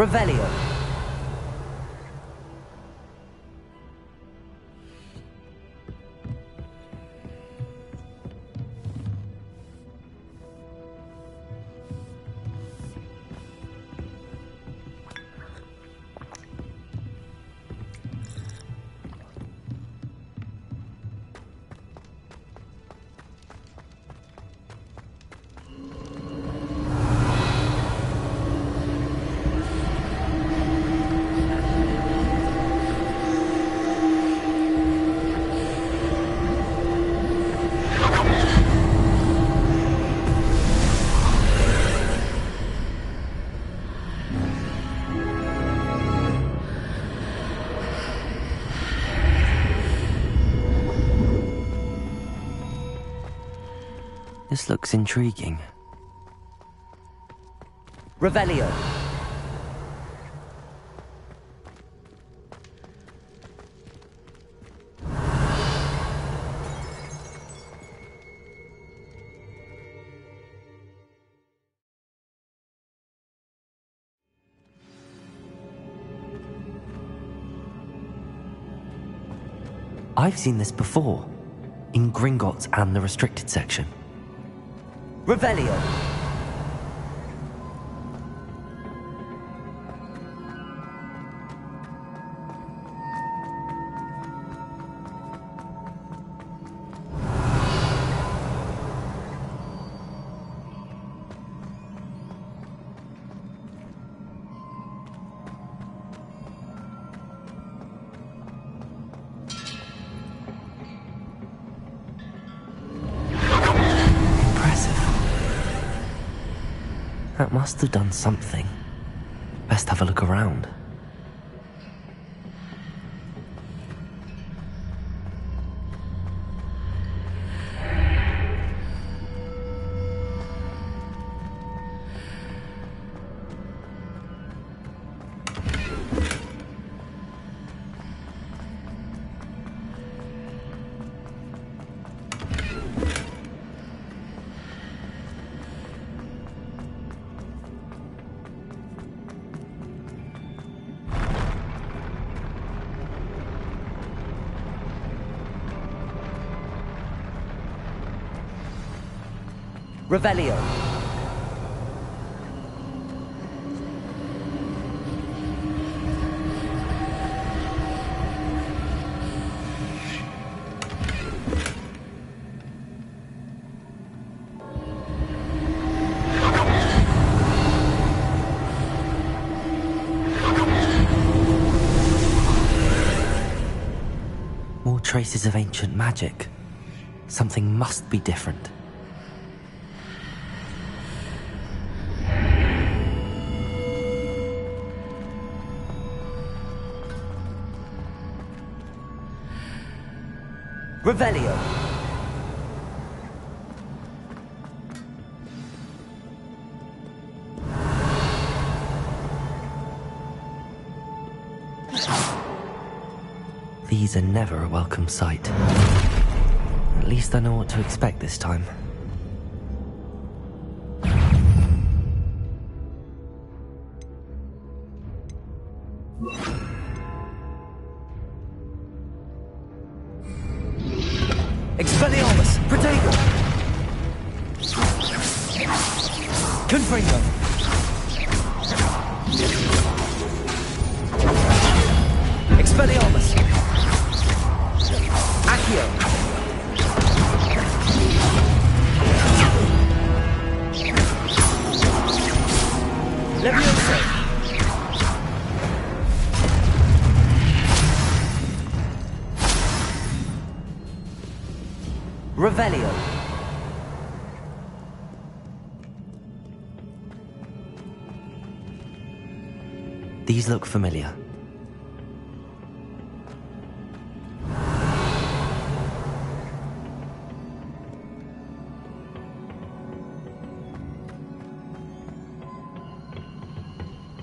Revelio. This looks intriguing. Revelio. I've seen this before, in Gringotts and the restricted section. Revelio. That must have done something. Best have a look around. Revelio. More traces of ancient magic. Something must be different. Revelio. These are never a welcome sight. At least I know what to expect this time. Expelliarmus. Protego. Confringo. Expelliarmus. Accio. Levioso. Revelio. These look familiar.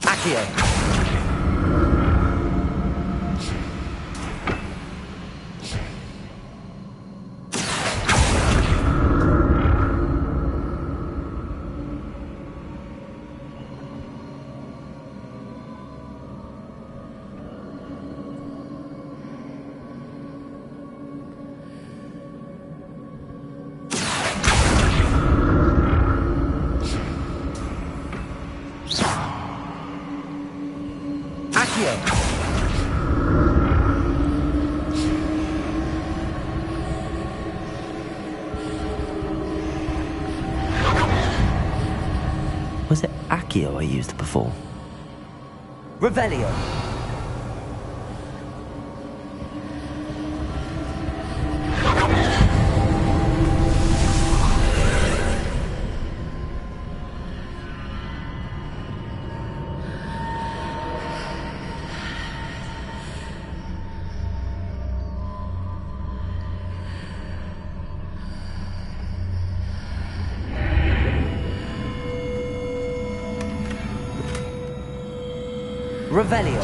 Accio. Was it Accio I used before? Revelio. Revelio.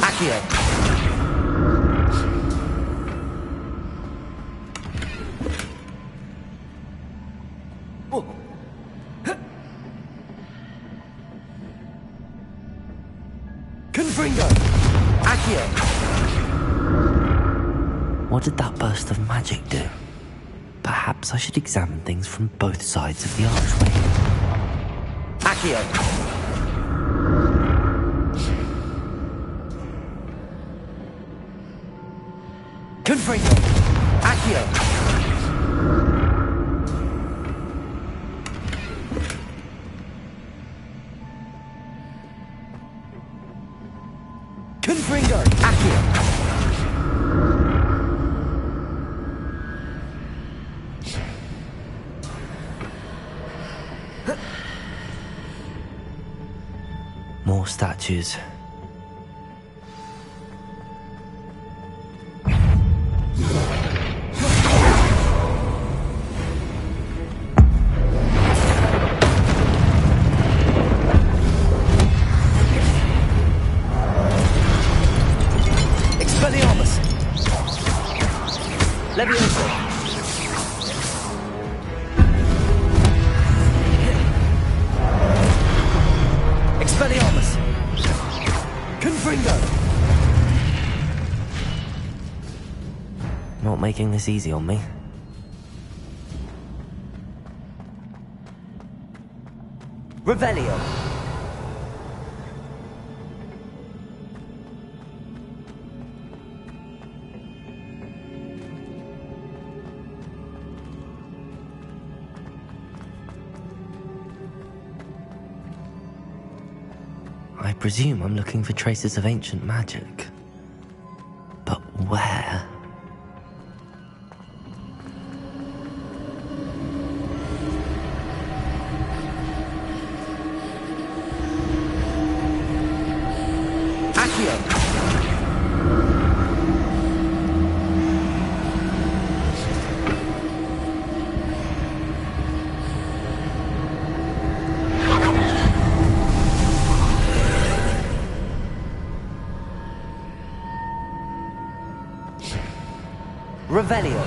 Accio. Confringo! Accio! What did that burst of magic do? Perhaps I should examine things from both sides of the archway. Accio! Confringo! Accio! Confringo! Accio! More statues. Expelliarmus! Levioso! Expelliarmus! Confringo! Not making this easy on me. Revelio! I presume I'm looking for traces of ancient magic. But where? Accio! Revelio!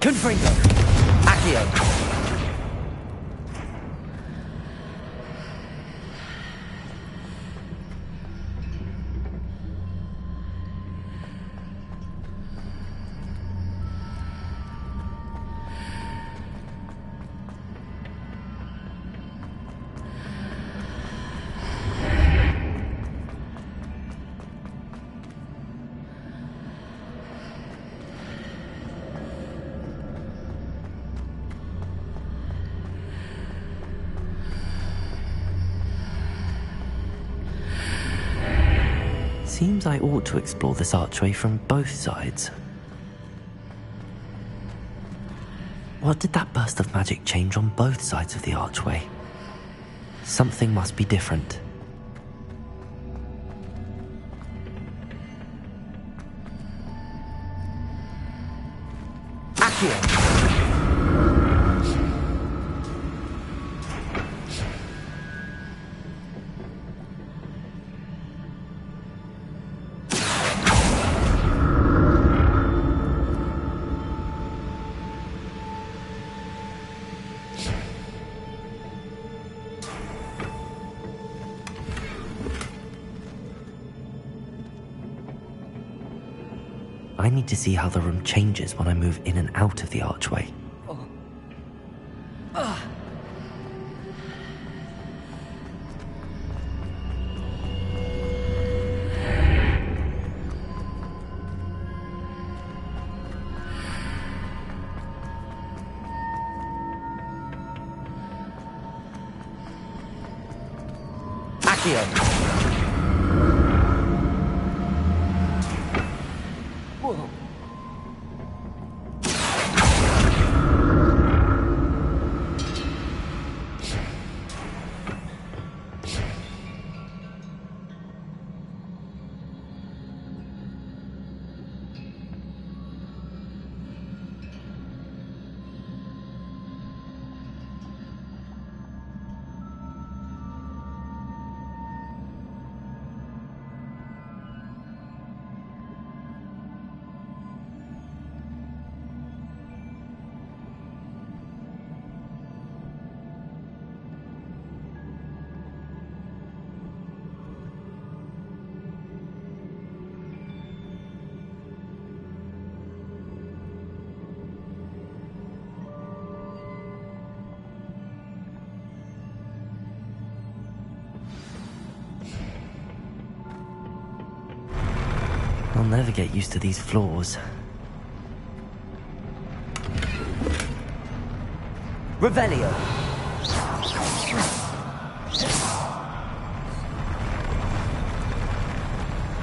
Confringo! Accio! Seems I ought to explore this archway from both sides. What did that burst of magic change on both sides of the archway? Something must be different. Accio! I need to see how the room changes when I move in and out of the archway. Whoa. I'll never get used to these floors. Revelio.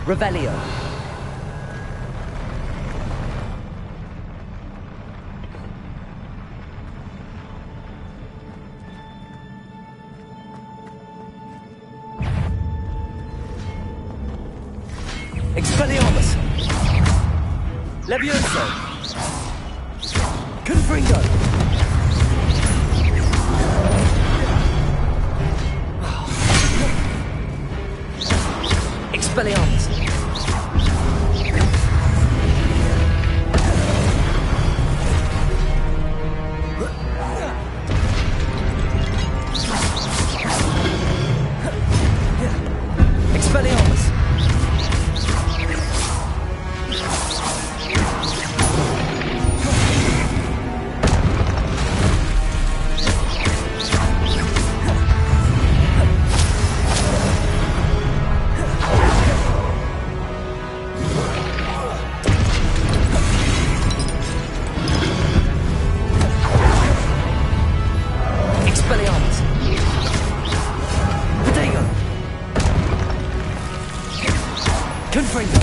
Revelio. Expelliarmus. Levioso. Confringo. Expelliarmus. Expelliarmus. Expelliarmus. Potato. Confringo.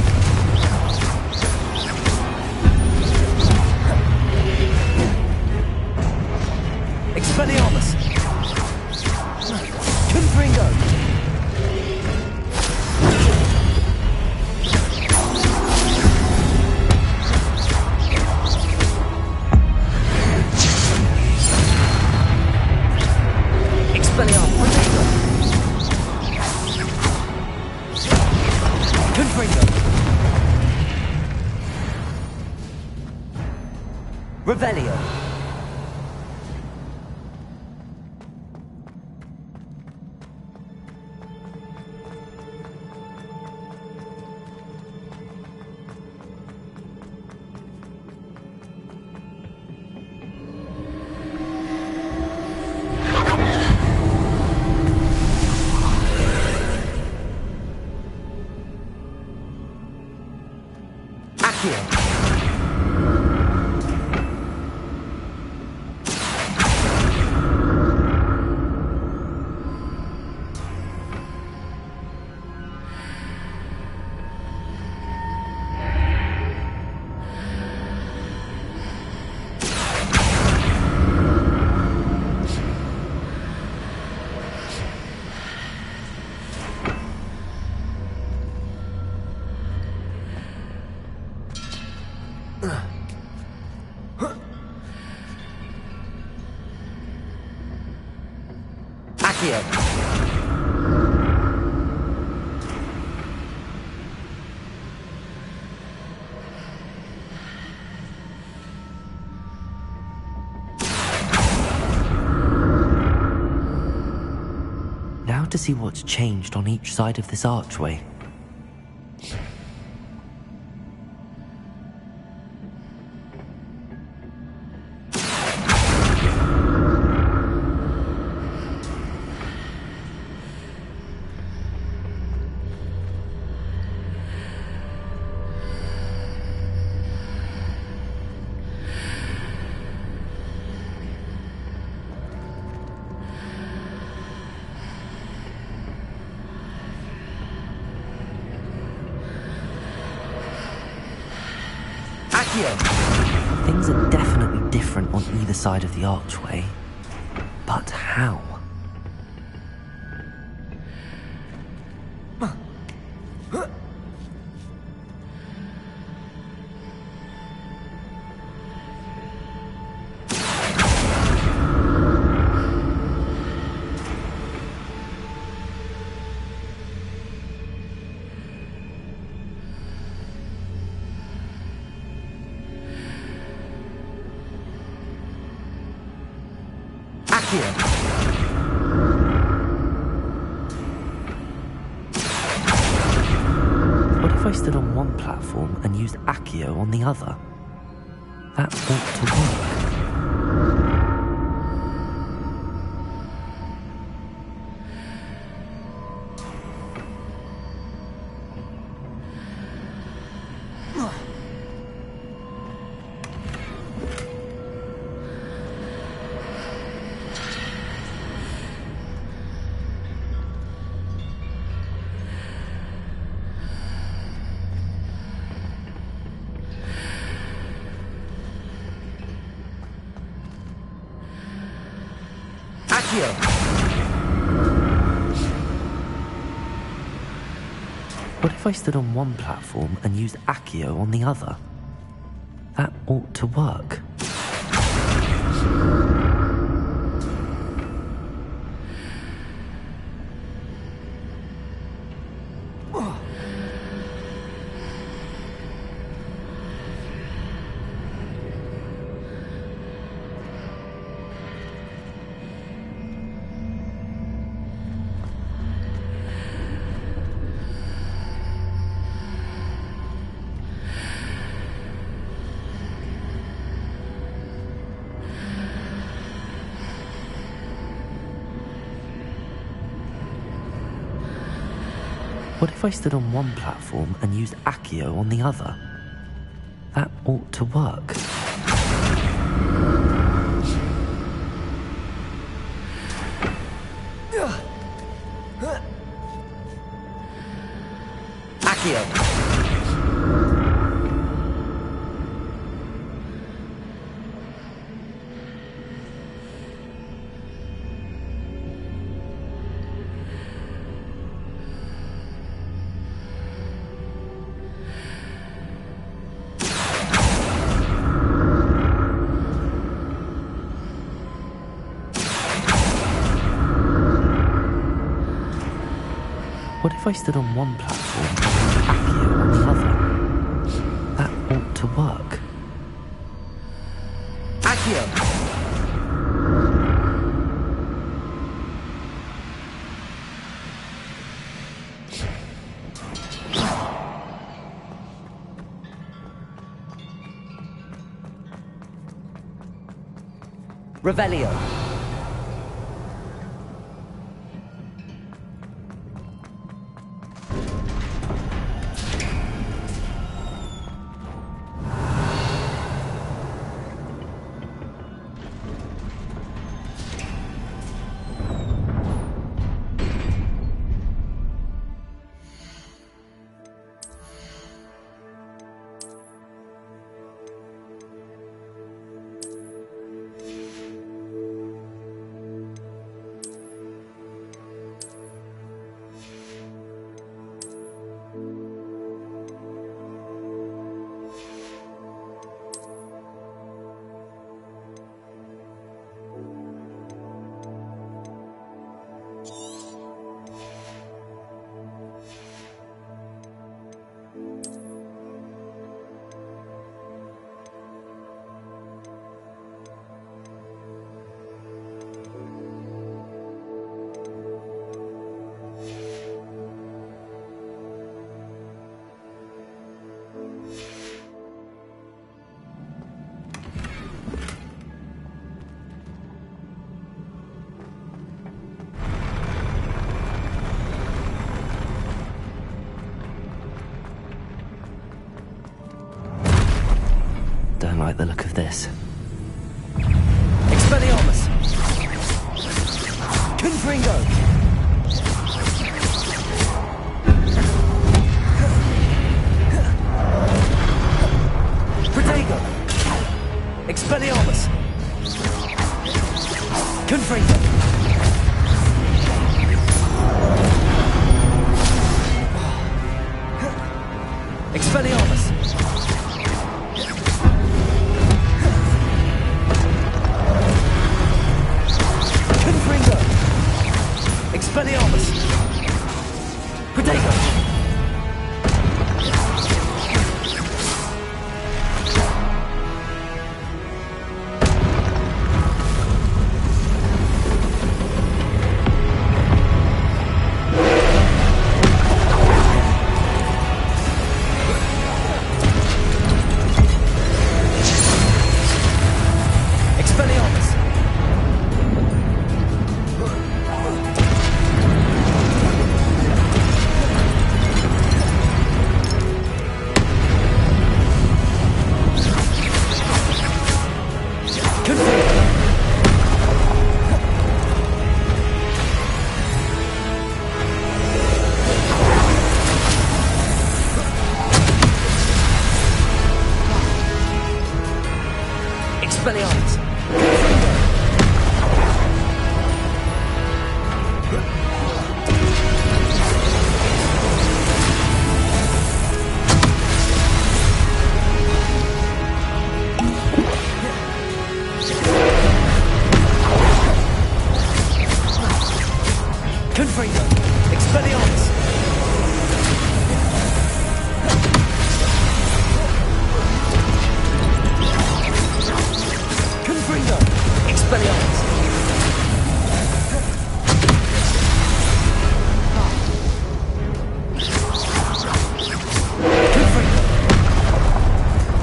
Expelliarmus. Confringo. Expelliarmus. Confringo. Revelio. Accio. Accio. Now to see what's changed on each side of this archway. Accio. Things are definitely different on either side of the archway. But how? What if I stood on one platform and used Accio on the other? That ought to work. What if I stood on one platform and used Accio on the other? That ought to work. What if I stood on one platform and used Accio on the other? That ought to work. Accio. What if I stood on one platform and used Accio on the other? That ought to work. Accio. Revelio. Don't like the look of this. Expelliarmus. Confringo. Protego. Expelliarmus! Confringo! Expelliarmus! Protego! Expelliarmus! Confringo! Expelliarmus! Confringo! Expelliarmus! Confringo!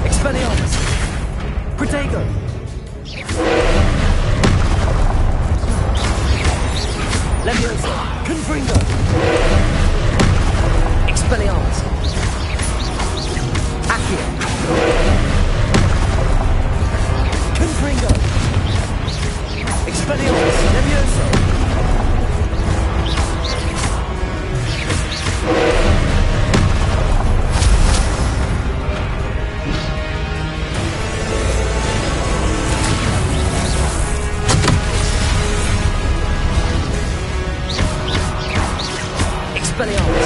Expelliarmus! Protego! Leviosa! Confringo! Expelliarmus! Accio! Confringo! Expelliarmus! Leviosa! Expelliarmus!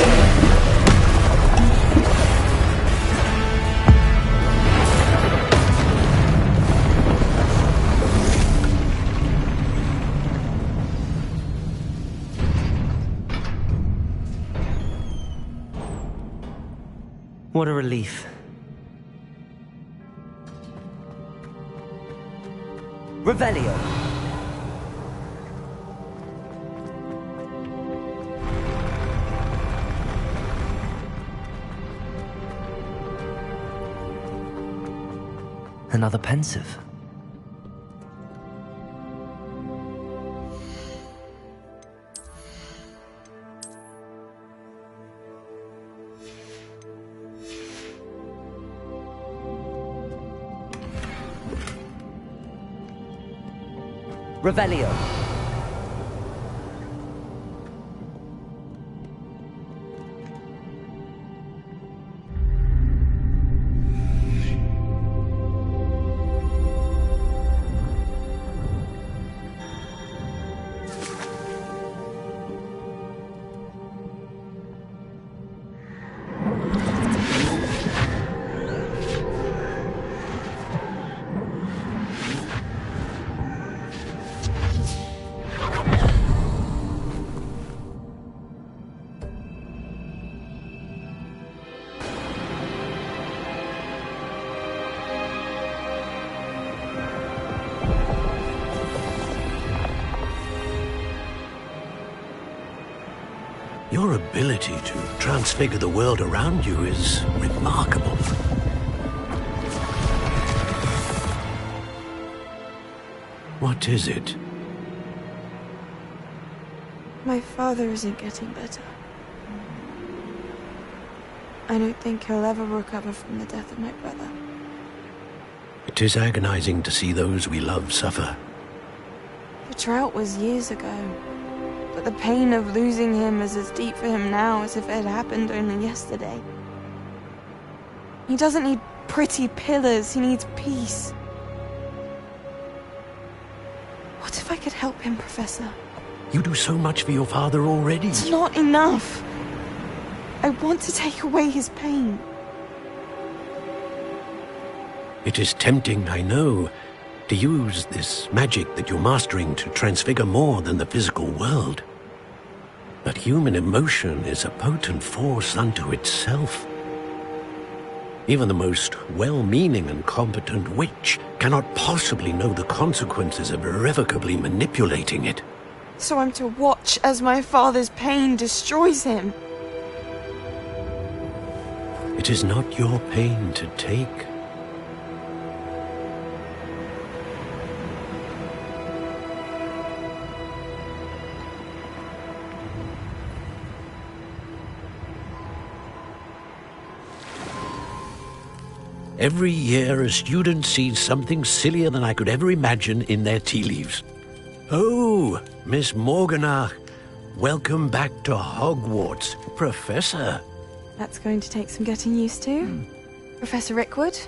What a relief. Revelio! Another pensive. Revelio! Your ability to transfigure the world around you is remarkable. What is it? My father isn't getting better. I don't think he'll ever recover from the death of my brother. It is agonizing to see those we love suffer. The drought was years ago, but the pain of losing him is as deep for him now as if it had happened only yesterday. He doesn't need pretty pillars, he needs peace. What if I could help him, Professor? You do so much for your father already. It's not enough. I want to take away his pain. It is tempting, I know, to use this magic that you're mastering to transfigure more than the physical world. But human emotion is a potent force unto itself. Even the most well-meaning and competent witch cannot possibly know the consequences of irrevocably manipulating it. So I'm to watch as my father's pain destroys him. It is not your pain to take. Every year, a student sees something sillier than I could ever imagine in their tea leaves. Oh, Miss Morganach, welcome back to Hogwarts, Professor. That's going to take some getting used to. Professor Rickwood?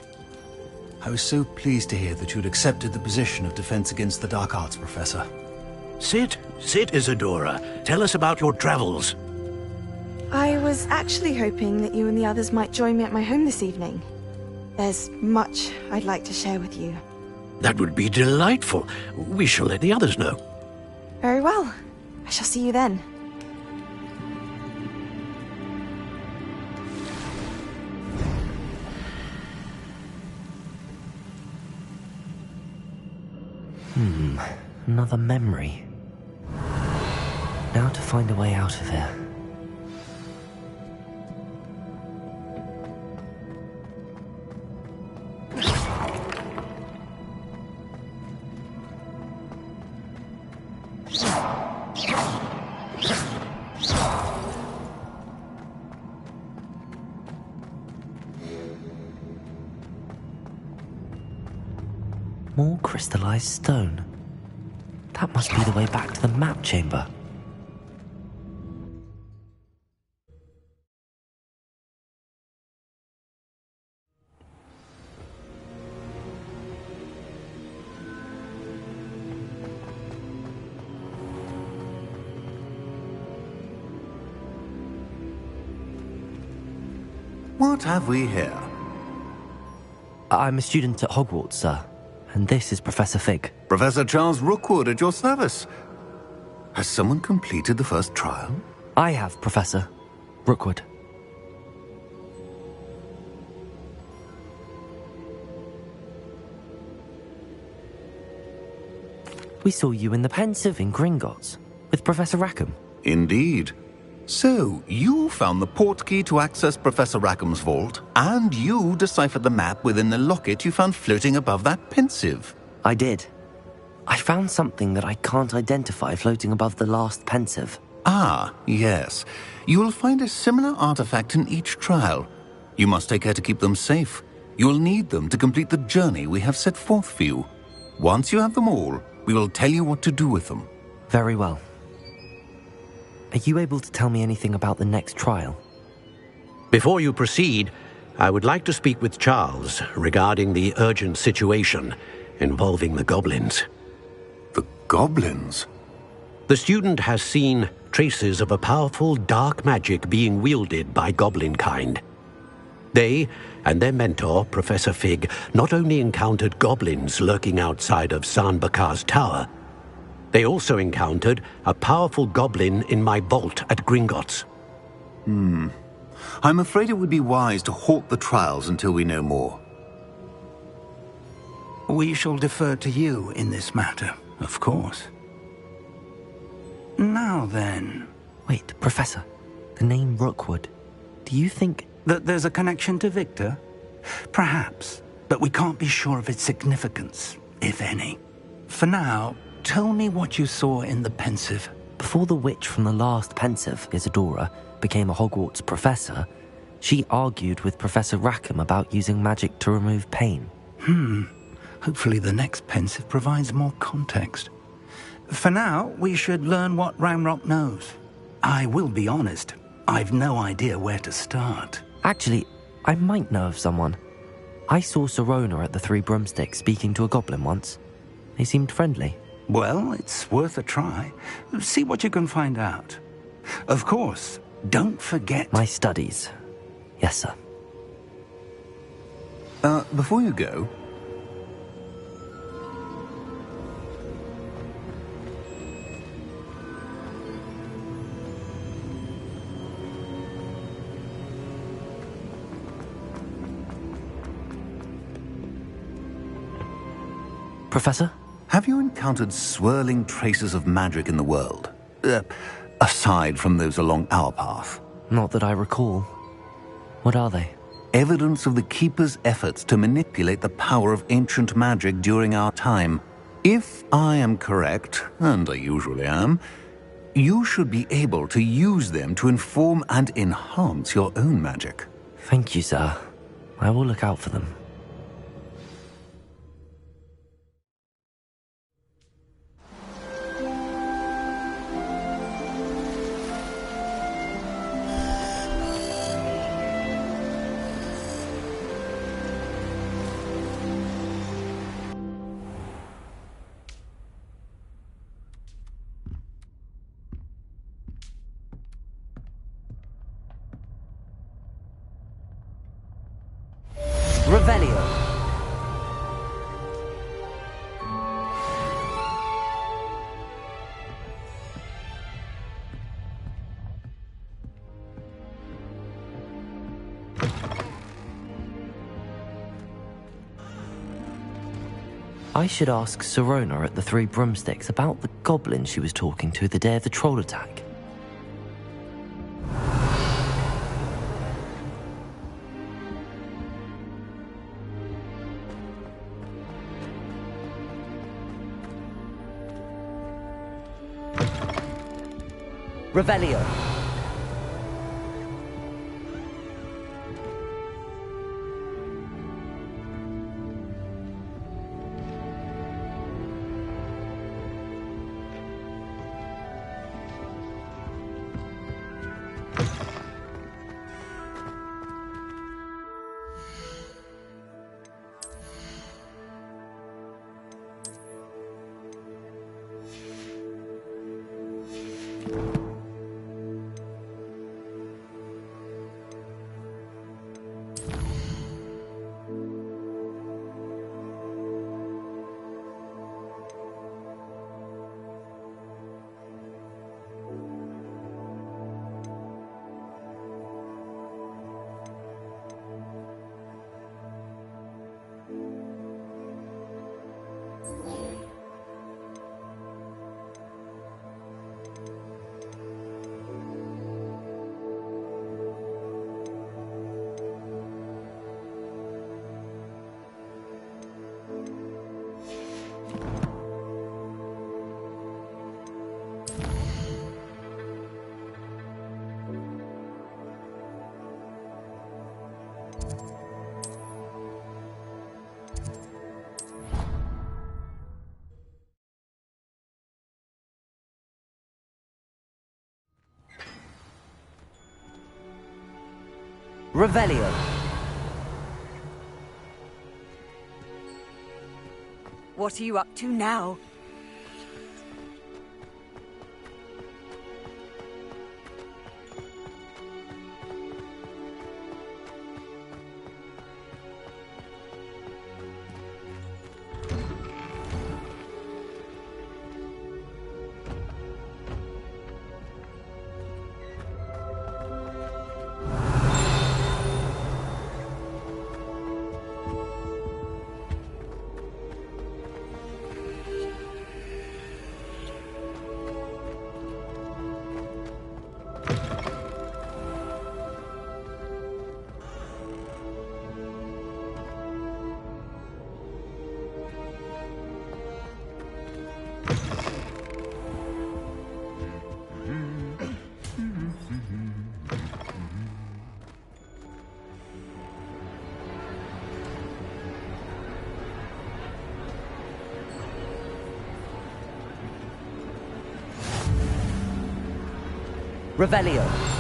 I was so pleased to hear that you'd accepted the position of Defense Against the Dark Arts, Professor. Sit, Isadora. Tell us about your travels. I was actually hoping that you and the others might join me at my home this evening. There's much I'd like to share with you. That would be delightful. We shall let the others know. Very well. I shall see you then. Another memory. Now to find a way out of here. More crystallized stone. That must be the way back to the map chamber. What have we here? I'm a student at Hogwarts, sir. And this is Professor Fig. Professor Charles Rookwood at your service. Has someone completed the first trial? I have, Professor Rookwood. We saw you in the Pensive in Gringotts with Professor Rackham. Indeed. So, you found the portkey to access Professor Rackham's vault, and you deciphered the map within the locket you found floating above that Pensive. I did. I found something that I can't identify floating above the last Pensive. Ah, yes. You will find a similar artifact in each trial. You must take care to keep them safe. You will need them to complete the journey we have set forth for you. Once you have them all, we will tell you what to do with them. Very well. Are you able to tell me anything about the next trial? Before you proceed, I would like to speak with Charles regarding the urgent situation involving the goblins. The goblins? The student has seen traces of a powerful dark magic being wielded by goblin kind. They and their mentor, Professor Fig, not only encountered goblins lurking outside of Sanbakar's tower, they also encountered a powerful goblin in my vault at Gringotts. I'm afraid it would be wise to halt the trials until we know more. We shall defer to you in this matter, of course. Now then... Wait, Professor. The name Rookwood. Do you think... that there's a connection to Victor? Perhaps, but we can't be sure of its significance, if any. For now, tell me what you saw in the Pensive. Before the witch from the last Pensive, Isadora, became a Hogwarts professor, she argued with Professor Rackham about using magic to remove pain. Hopefully the next Pensive provides more context. For now, we should learn what Ranrock knows. I will be honest, I've no idea where to start. Actually, I might know of someone. I saw Sirona at the Three Broomsticks speaking to a goblin once. They seemed friendly. Well, it's worth a try. See what you can find out. Of course, don't forget... My studies. Yes, sir. Before you go, Professor? Have you encountered swirling traces of magic in the world? Aside from those along our path. Not that I recall. What are they? Evidence of the Keeper's efforts to manipulate the power of ancient magic during our time. If I am correct, and I usually am, you should be able to use them to inform and enhance your own magic. Thank you, sir. I will look out for them. Revelio. I should ask Sirona at the Three Broomsticks about the goblin she was talking to the day of the troll attack. Revelio. Revelio. What are you up to now? Revelio.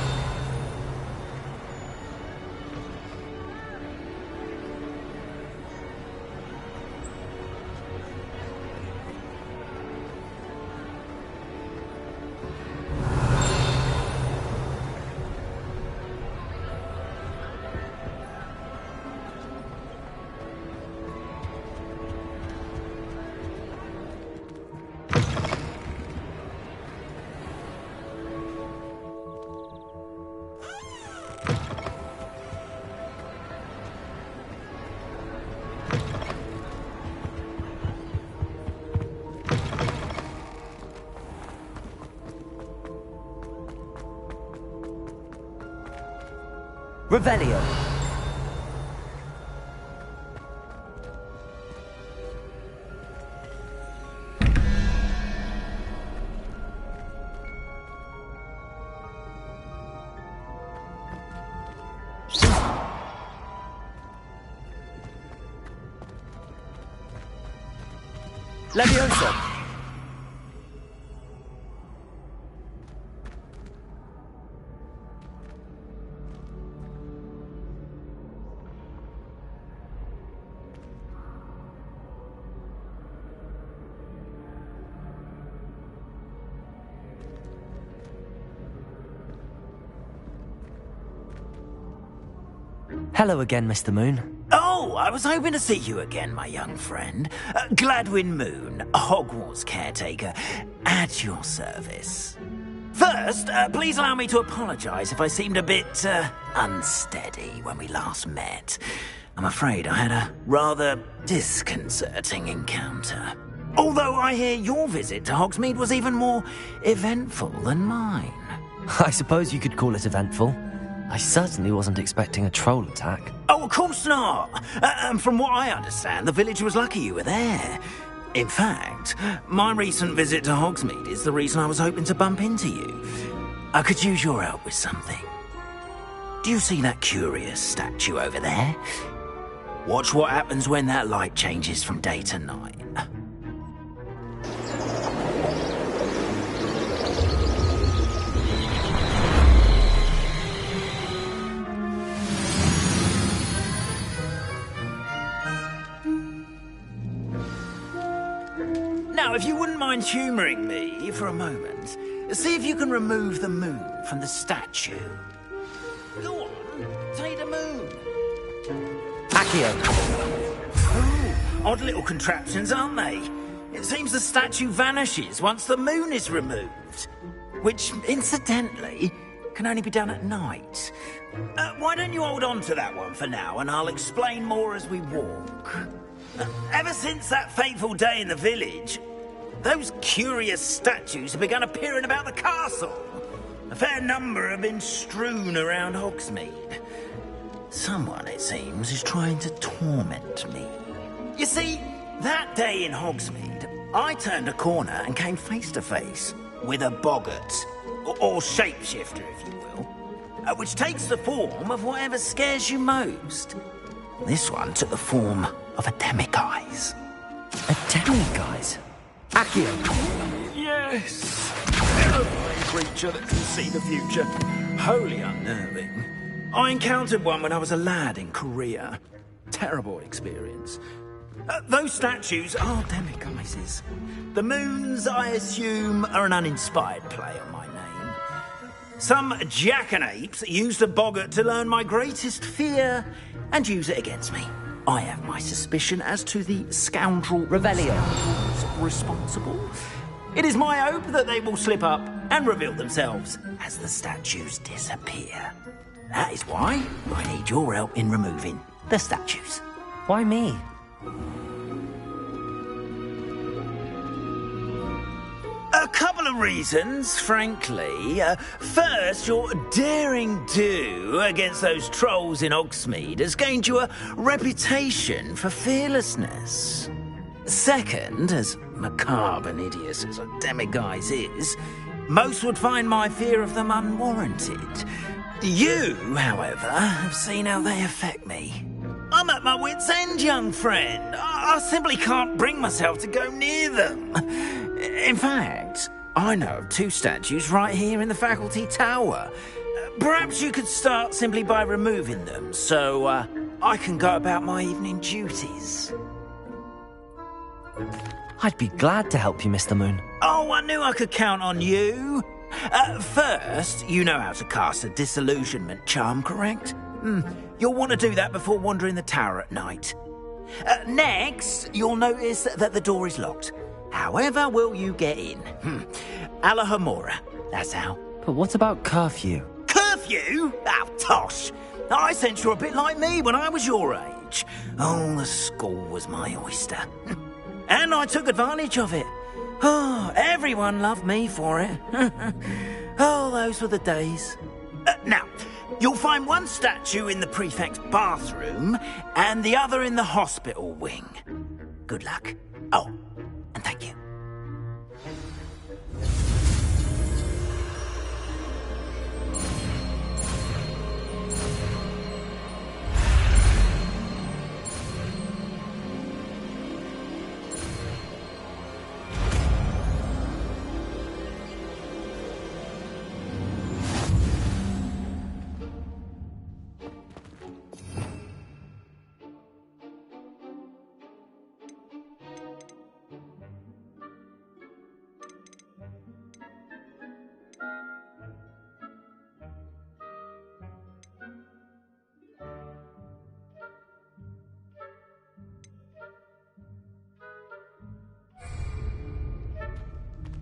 Revelio. Leviosa. Hello again, Mr. Moon. Oh, I was hoping to see you again, my young friend. Gladwin Moon, Hogwarts caretaker, at your service. First, please allow me to apologise if I seemed a bit, unsteady when we last met. I'm afraid I had a rather disconcerting encounter. Although I hear your visit to Hogsmeade was even more eventful than mine. I suppose you could call it eventful. I certainly wasn't expecting a troll attack. Oh, of course not. And from what I understand, the village was lucky you were there. In fact, my recent visit to Hogsmeade is the reason I was hoping to bump into you. I could use your help with something. Do you see that curious statue over there? Watch what happens when that light changes from day to night. Now, if you wouldn't mind humouring me for a moment, see if you can remove the moon from the statue. Go on, take the moon. Accio. Oh, odd little contraptions, aren't they? It seems the statue vanishes once the moon is removed. Which, incidentally, can only be done at night. Why don't you hold on to that one for now, and I'll explain more as we walk. Ever since that fateful day in the village, those curious statues have begun appearing about the castle. A fair number have been strewn around Hogsmeade. Someone, it seems, is trying to torment me. You see, that day in Hogsmeade, I turned a corner and came face to face with a boggart, or shapeshifter, if you will, which takes the form of whatever scares you most. This one took the form of a demiguise. A demiguise? Accio. Yes! Terrifying creature that can see the future. Wholly unnerving. I encountered one when I was a lad in Korea. Terrible experience. Those statues are demiguises. The moons, I assume, are an uninspired play on my name. Some jackanapes used a boggart to learn my greatest fear and use it against me. I have my suspicion as to the scoundrel Revelio. responsible. It is my hope that they will slip up and reveal themselves as the statues disappear. That is why I need your help in removing the statues. Why me? A couple of reasons, frankly. First, your daring do against those trolls in Hogsmeade has gained you a reputation for fearlessness. Second, as macabre and hideous as a demiguise is, most would find my fear of them unwarranted. You, however, have seen how they affect me. I'm at my wit's end, young friend. I simply can't bring myself to go near them. In fact, I know of two statues right here in the faculty tower. Perhaps you could start simply by removing them, so I can go about my evening duties. I'd be glad to help you, Mr. Moon. Oh, I knew I could count on you. First, you know how to cast a disillusionment charm, correct? You'll want to do that before wandering the tower at night. Next, you'll notice that the door is locked. However will you get in? Alahomora, that's how. But what about curfew? Curfew? Oh, tosh. I sense you're a bit like me when I was your age. Oh, the school was my oyster. And I took advantage of it. Oh, everyone loved me for it. Oh, those were the days. Now, You'll find one statue in the prefect's bathroom and the other in the hospital wing. Good luck. Oh, and thank you.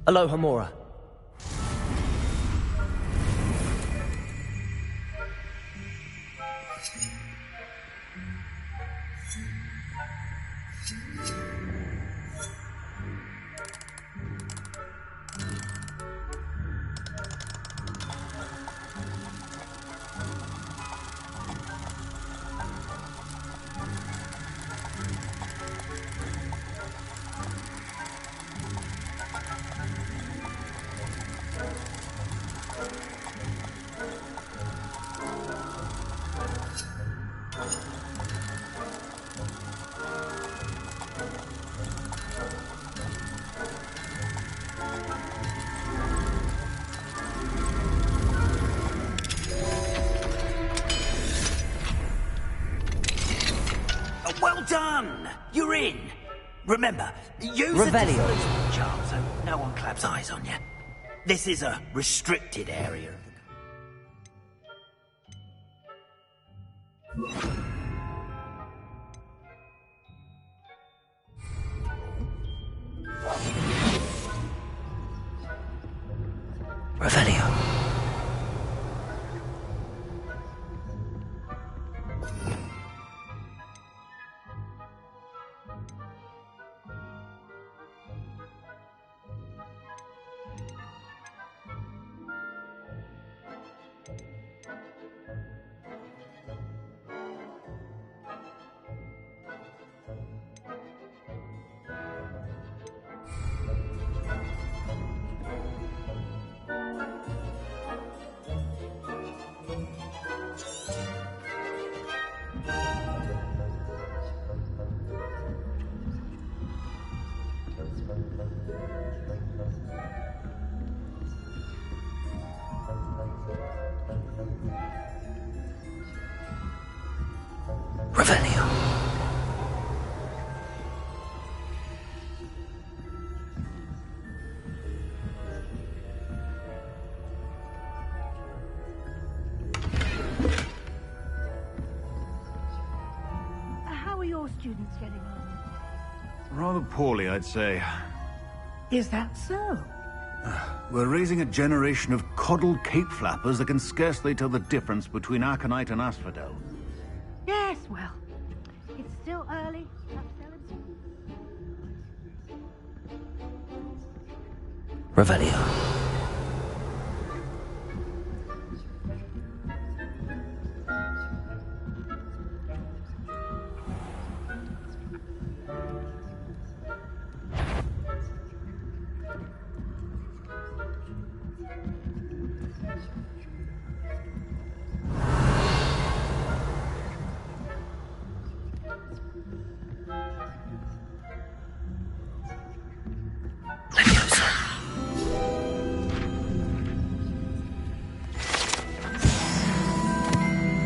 Aloha Mora. Well done! You're in. Remember, use Revelio. a dispersion charm so no one claps eyes on you. This is a restricted area. Revelio. Revelio. How are your students getting on? Rather poorly, I'd say. Is that so? We're raising a generation of coddled cape flappers that can scarcely tell the difference between Aconite and Asphodel. Yes, well, it's still early. Revelio.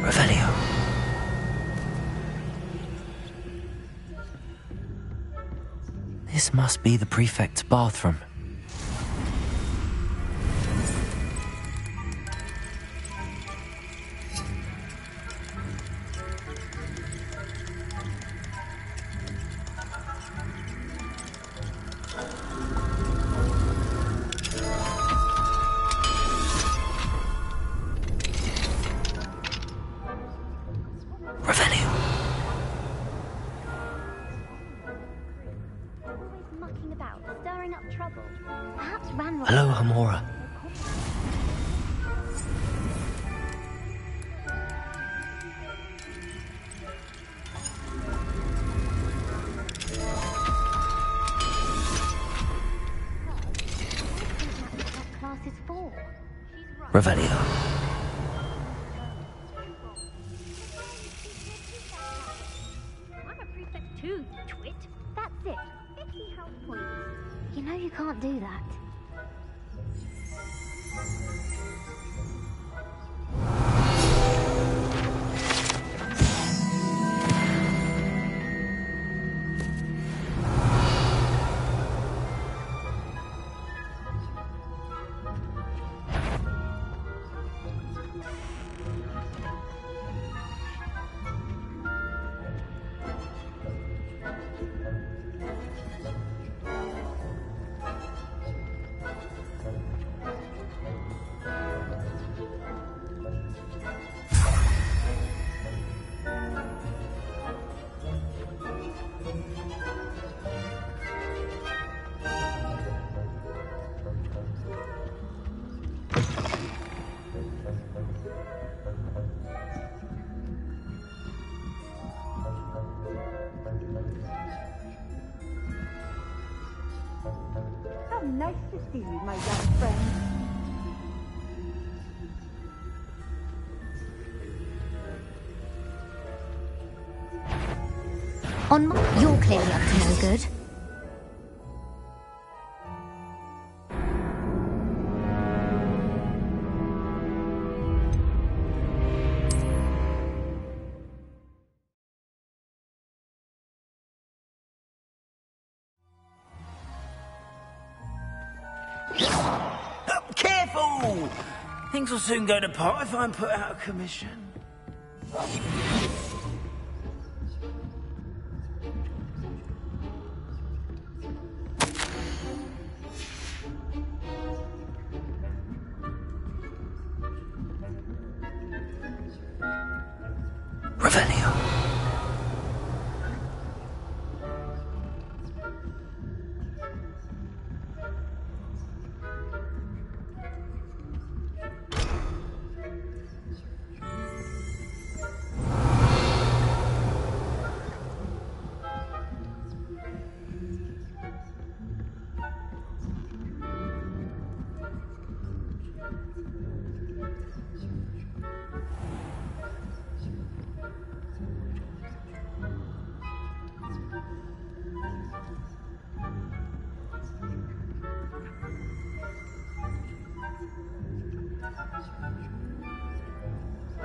Revelio. This must be the prefect's bathroom. Hello, Hamora. Revelio. I'm a prefect too, you twit. That's it. 50 health points. You know you can't do that. How nice to see you, my young friend. You're clearly up to no good. Careful! Things will soon go to pot if I'm put out of commission. Revelio.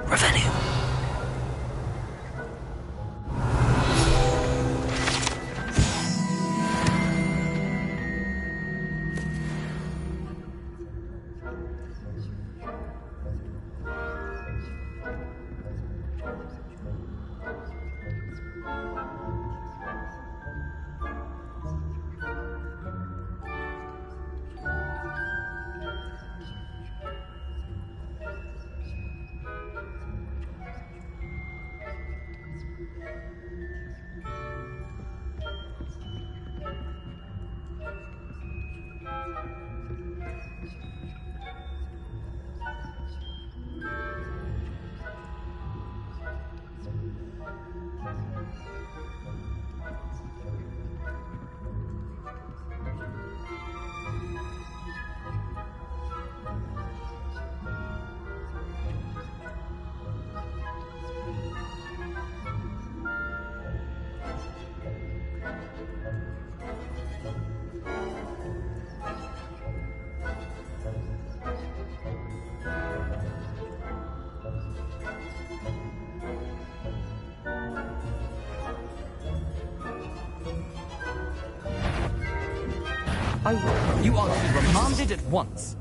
Revelio. I will. You are to be remanded at once.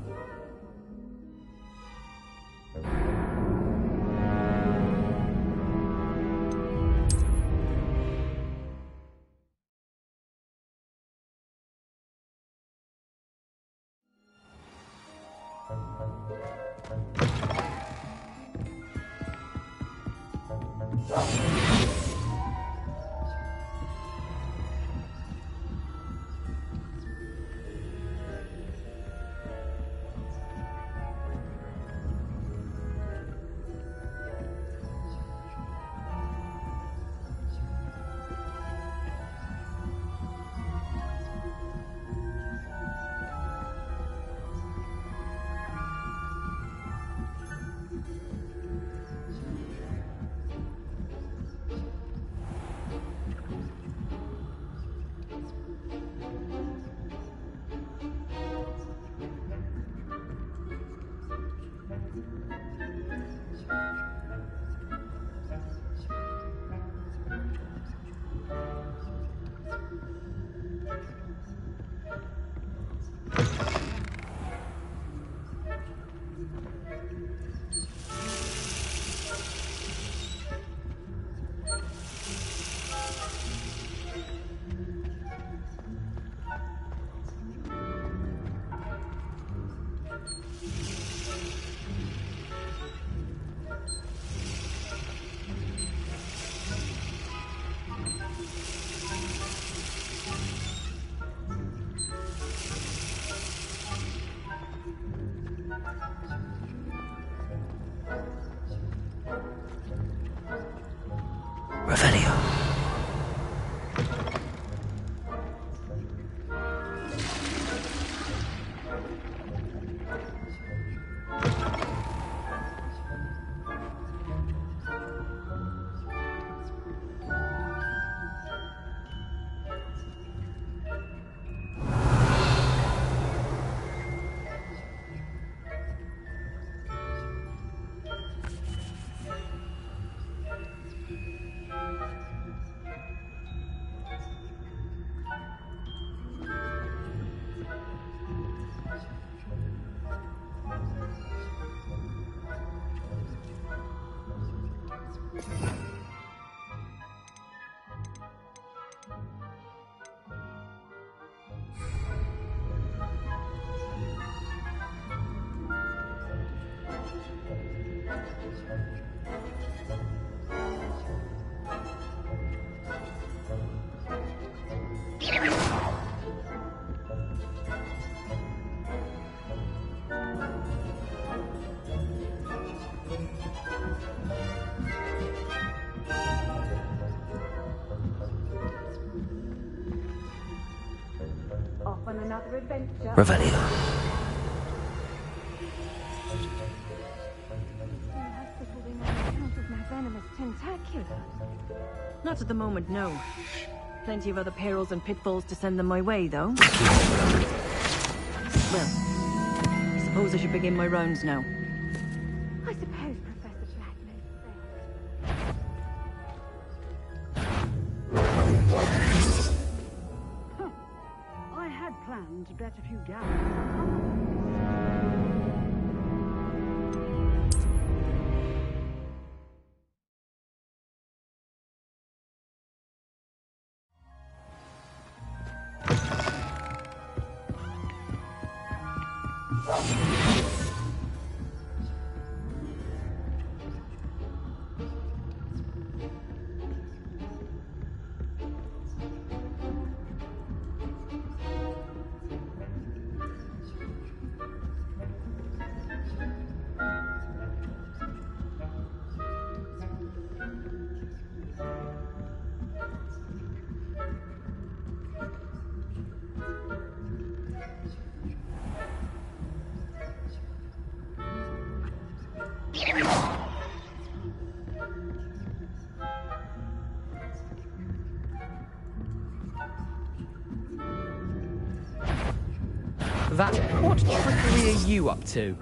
adventure. Revelio. Not at the moment, no. Plenty of other perils and pitfalls to send them my way, though. Well, I suppose I should begin my rounds now. I suppose Professor Black knows best. I had planned to bet a few gallons. That, what trickery are you up to?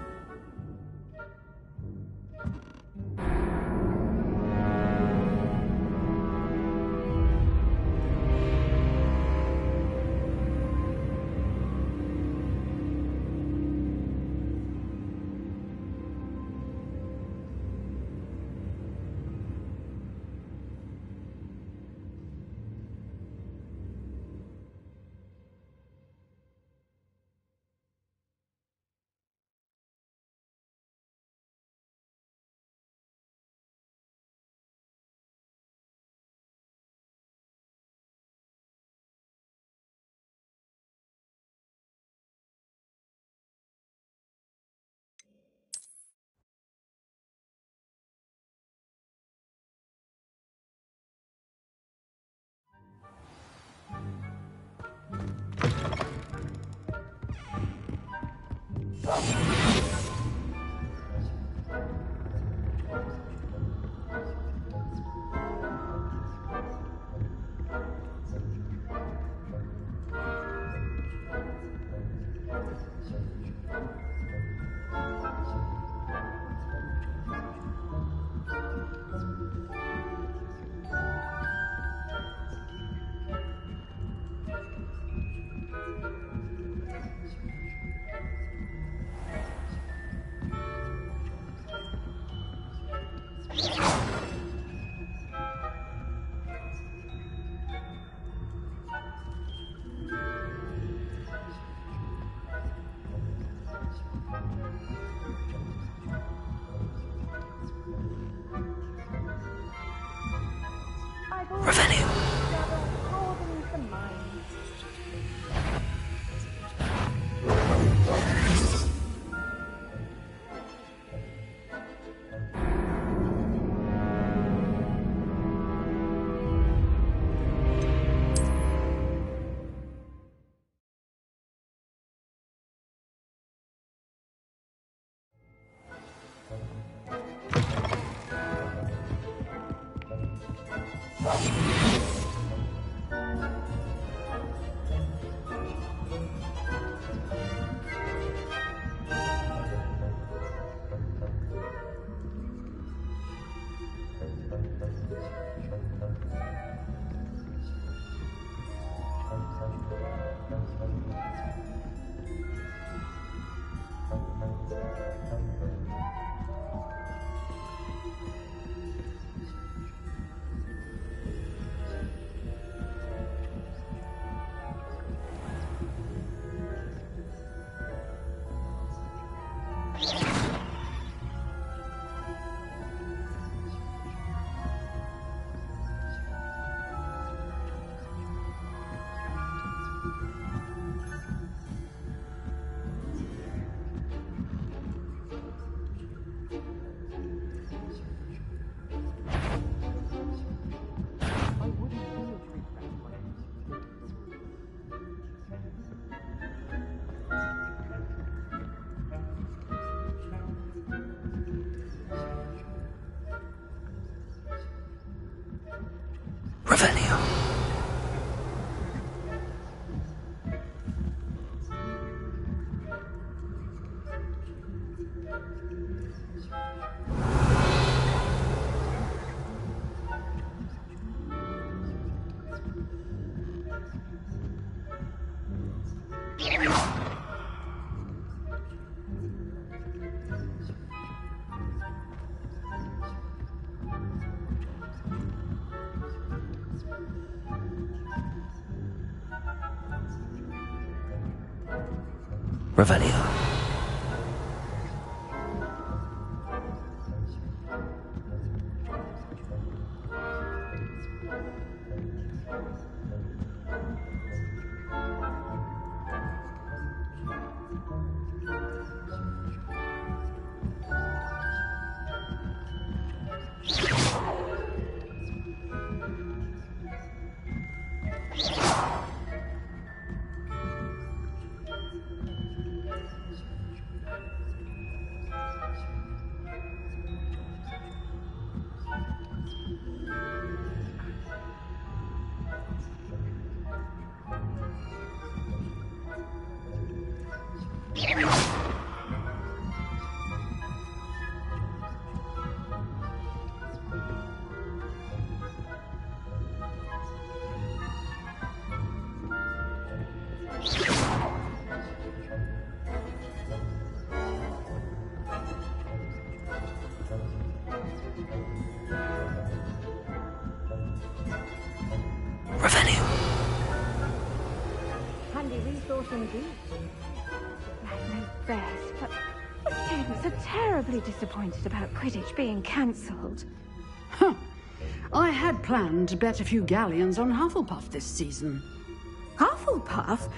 Revelio. Revelio. Handy resource indeed. No best, but the students are terribly disappointed about Quidditch being cancelled. Huh. I had planned to bet a few galleons on Hufflepuff this season. Hufflepuff?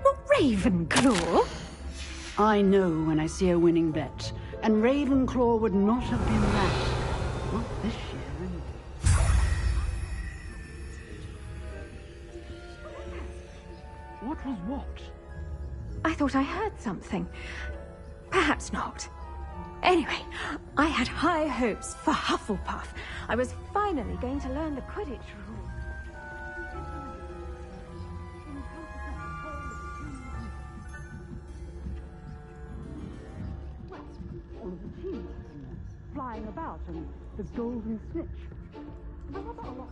Not Ravenclaw? I know when I see a winning bet, and Ravenclaw would not have been that. Not this year, anyway. What was what? I thought I heard something. Perhaps not. Anyway, I had high hopes for Hufflepuff. I was finally going to learn the Quidditch rules. All of the cheese flying about and the golden snitch. How about a lot?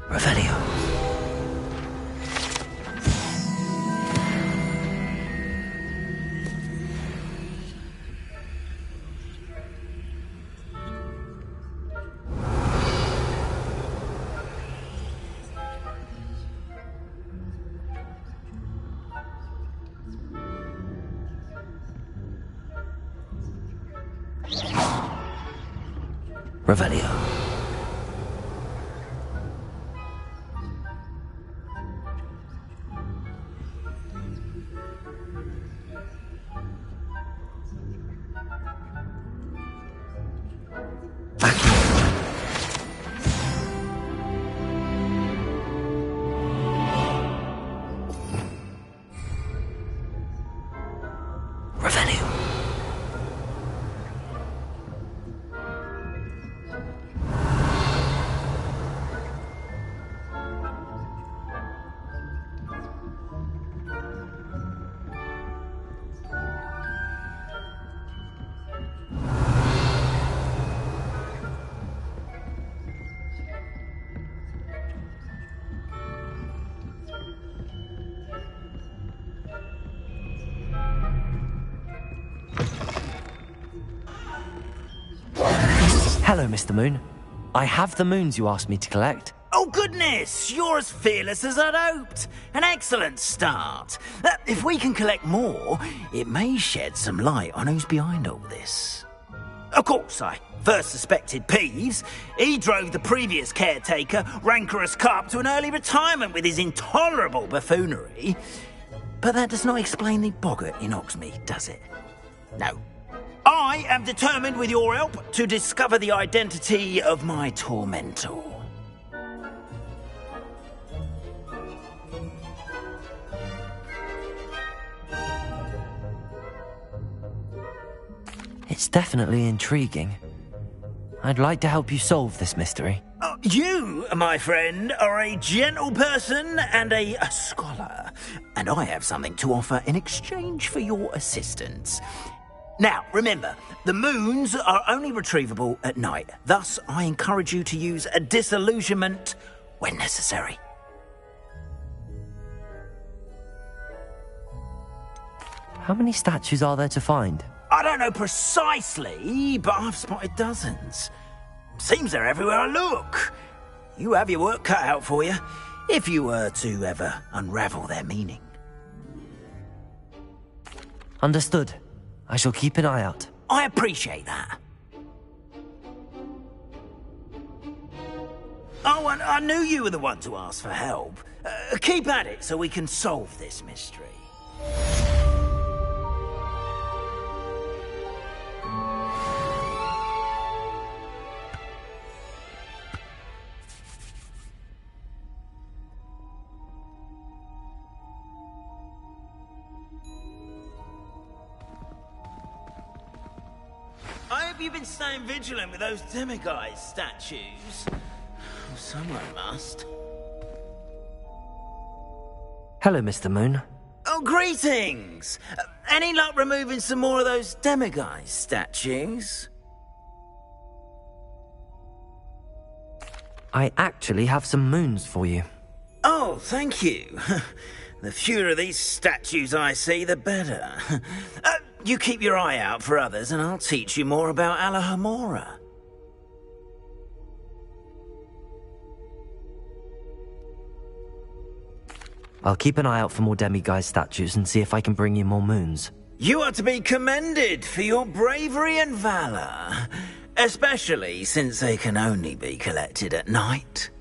Revelio. Revelio. Hello, Mr. Moon. I have the moons you asked me to collect. Oh, goodness! You're as fearless as I'd hoped. An excellent start. If we can collect more, it may shed some light on who's behind all this. Of course, I first suspected Peeves. He drove the previous caretaker, Rancorous Carp, to an early retirement with his intolerable buffoonery. But that does not explain the boggart in Hogsmeade, does it? No. I am determined, with your help, to discover the identity of my tormentor. It's definitely intriguing. I'd like to help you solve this mystery. Oh, You, my friend, are a gentle person and a scholar, and I have something to offer in exchange for your assistance. Now, remember, the moons are only retrievable at night. Thus, I encourage you to use a disillusionment when necessary. How many statues are there to find? I don't know precisely, but I've spotted dozens. Seems they're everywhere I look. You have your work cut out for you, if you were to ever unravel their meaning. Understood. I shall keep an eye out. I appreciate that. Oh, and I knew you were the one to ask for help. Keep at it so we can solve this mystery. I hope you've been staying vigilant with those demiguise statues. Someone must. Hello, Mr. Moon. Oh, greetings! Any luck removing some more of those demiguise statues? I actually have some moons for you. Oh, thank you. The fewer of these statues I see, the better. You keep your eye out for others, and I'll teach you more about Alohomora. I'll keep an eye out for more demiguise statues and see if I can bring you more moons. You are to be commended for your bravery and valor, especially since they can only be collected at night.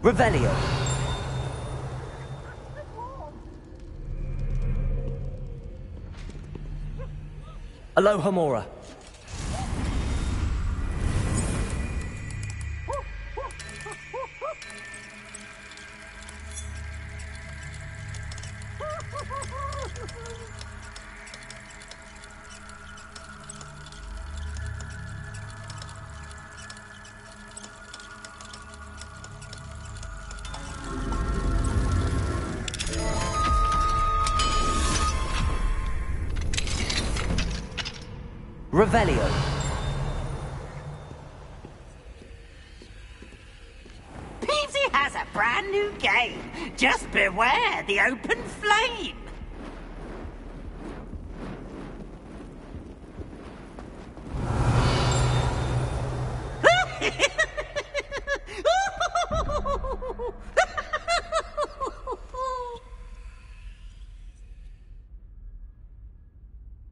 Revelio. Alohomora. Revelio. Peasy has a brand new game. Just beware the open flame.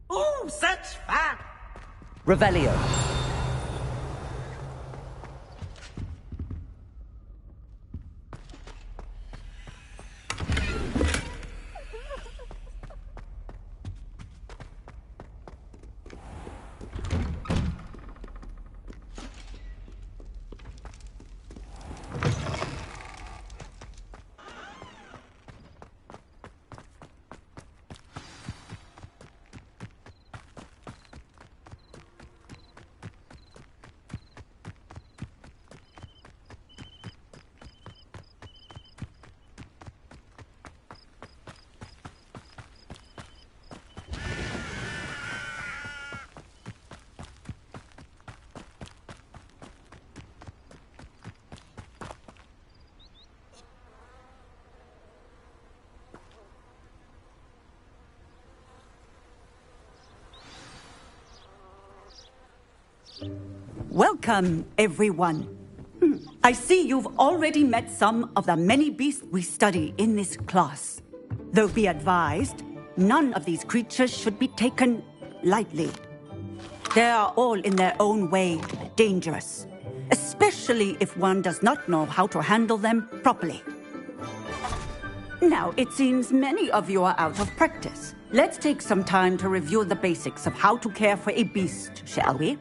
Oh, such fun! Revelio. Welcome, everyone. I see you've already met some of the many beasts we study in this class. Though be advised, none of these creatures should be taken lightly. They are all in their own way dangerous, especially if one does not know how to handle them properly. Now, it seems many of you are out of practice. Let's take some time to review the basics of how to care for a beast, shall we?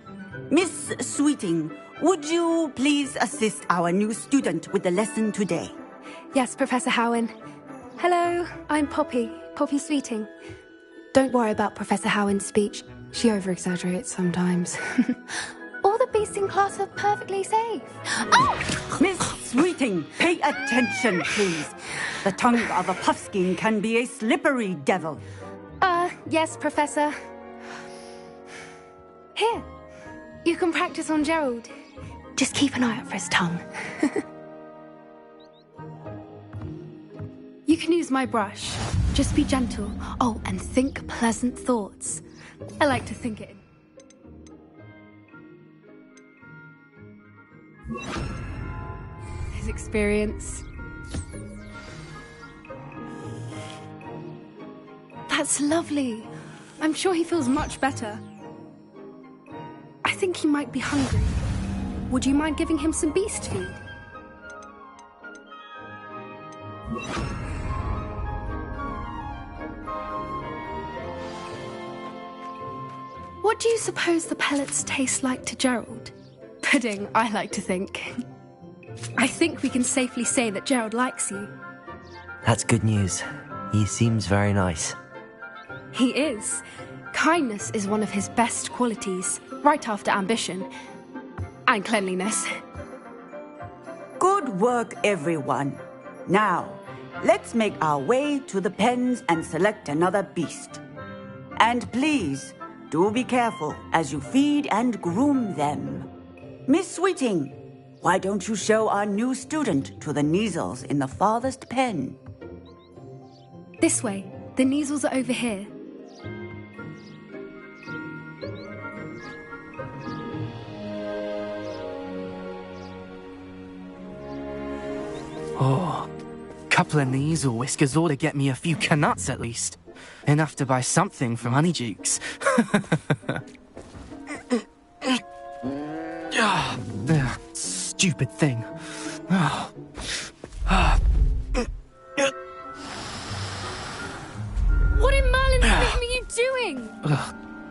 Miss Sweeting, would you please assist our new student with the lesson today? Yes, Professor Howen. Hello, I'm Poppy Sweeting. Don't worry about Professor Howen's speech. She over-exaggerates sometimes. All the beasts in class are perfectly safe. Oh! Miss Sweeting, pay attention, please. The tongue of a puffskein can be a slippery devil. Yes, Professor. Here, you can practice on Gerald. Just keep an eye out for his tongue. You can use my brush. Just be gentle. Oh, and think pleasant thoughts. I like to think it. His experience. That's lovely. I'm sure he feels much better. I think he might be hungry. Would you mind giving him some beast feed? What do you suppose the pellets taste like to Gerald? Pudding, I like to think. I think we can safely say that Gerald likes you. That's good news. He seems very nice. He is. Kindness is one of his best qualities, right after ambition. And cleanliness. Good work, everyone. Now, let's make our way to the pens and select another beast. And please, do be careful as you feed and groom them. Miss Sweeting, why don't you show our new student to the Kneazles in the farthest pen? This way. The Kneazles are over here. Oh, couple of Kneazle whiskers ought to get me a few canuts at least. Enough to buy something from Honeydukes. Stupid thing. What in Merlin's name are you doing?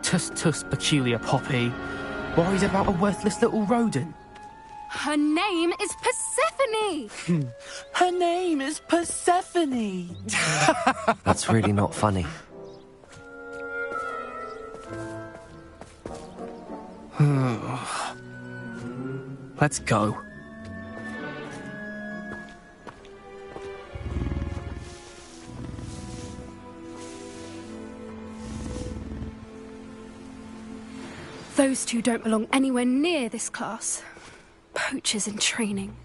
Tuss, peculiar Poppy. Worried about a worthless little rodent. Her name is Persephone! Her name is Persephone! That's really not funny. Let's go. Those two don't belong anywhere near this class. Poachers in training.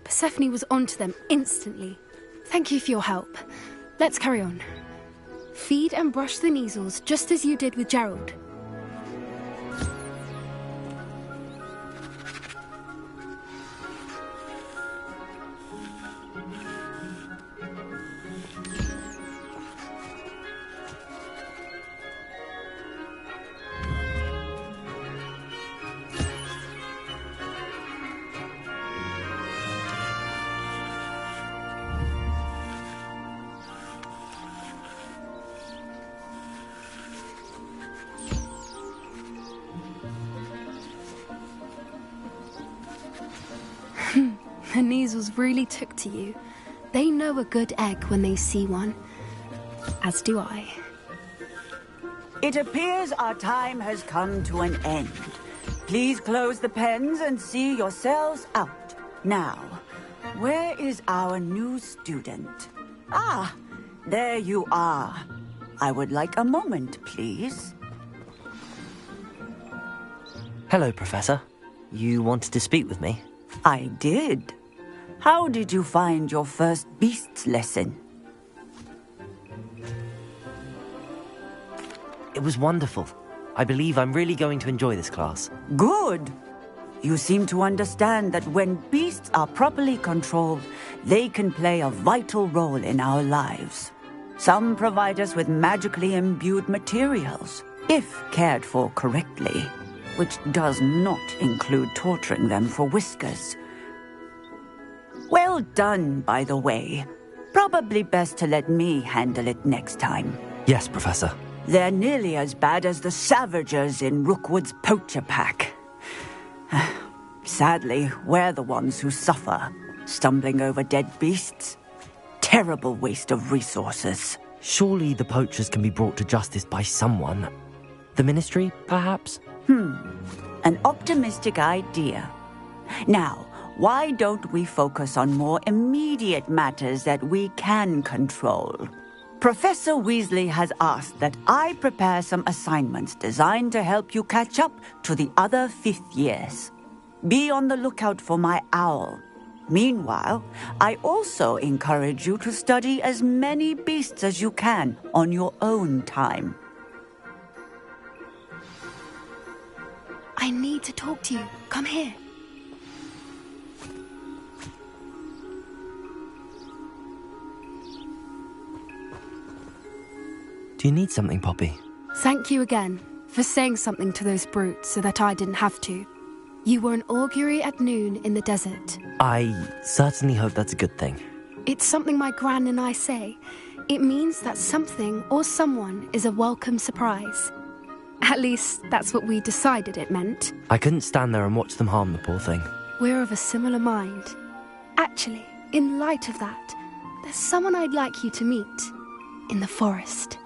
Persephone was onto them instantly. Thank you for your help. Let's carry on. Feed and brush the Kneazles just as you did with Gerald. The Neasels really took to you. They know a good egg when they see one. As do I. It appears our time has come to an end. Please close the pens and see yourselves out. Now, where is our new student? Ah, there you are. I would like a moment, please. Hello, Professor. You wanted to speak with me? I did. How did you find your first beasts lesson? It was wonderful. I believe I'm really going to enjoy this class. Good. You seem to understand that when beasts are properly controlled, they can play a vital role in our lives. Some provide us with magically imbued materials, if cared for correctly, which does not include torturing them for whiskers. Well done, by the way. Probably best to let me handle it next time. Yes, Professor. They're nearly as bad as the Savagers in Rookwood's poacher pack. Sadly, we're the ones who suffer, stumbling over dead beasts. Terrible waste of resources. Surely the poachers can be brought to justice by someone. The Ministry, perhaps? An optimistic idea. Now, why don't we focus on more immediate matters that we can control? Professor Weasley has asked that I prepare some assignments designed to help you catch up to the other 5th years. Be on the lookout for my owl. Meanwhile, I also encourage you to study as many beasts as you can on your own time. I need to talk to you. Come here. Do you need something, Poppy? Thank you again for saying something to those brutes so that I didn't have to. You were an augury at noon in the desert. I certainly hope that's a good thing. It's something my gran and I say. It means that something or someone is a welcome surprise. At least, that's what we decided it meant. I couldn't stand there and watch them harm the poor thing. We're of a similar mind. Actually, in light of that, there's someone I'd like you to meet. In the forest.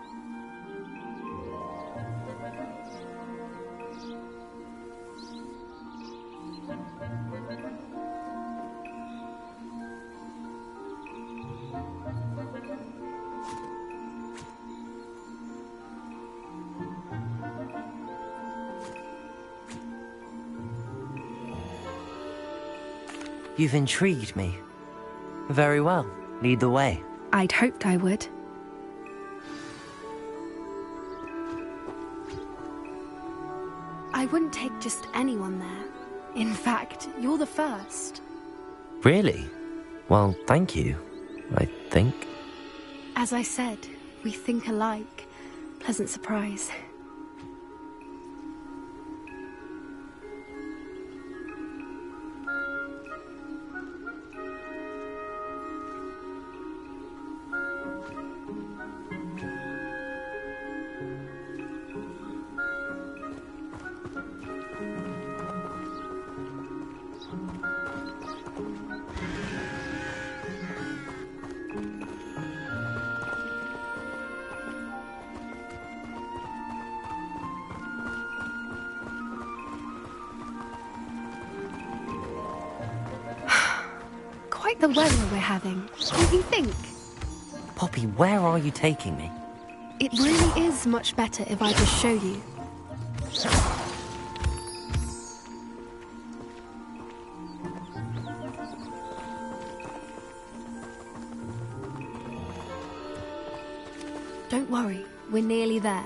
You've intrigued me. Very well. Lead the way. I'd hoped I would. I wouldn't take just anyone there. In fact, you're the first. Really? Well, thank you, I think. As I said, we think alike. Pleasant surprise. Quite the weather we're having, don't you think? Poppy, where are you taking me? It really is much better if I just show you. Don't worry, we're nearly there.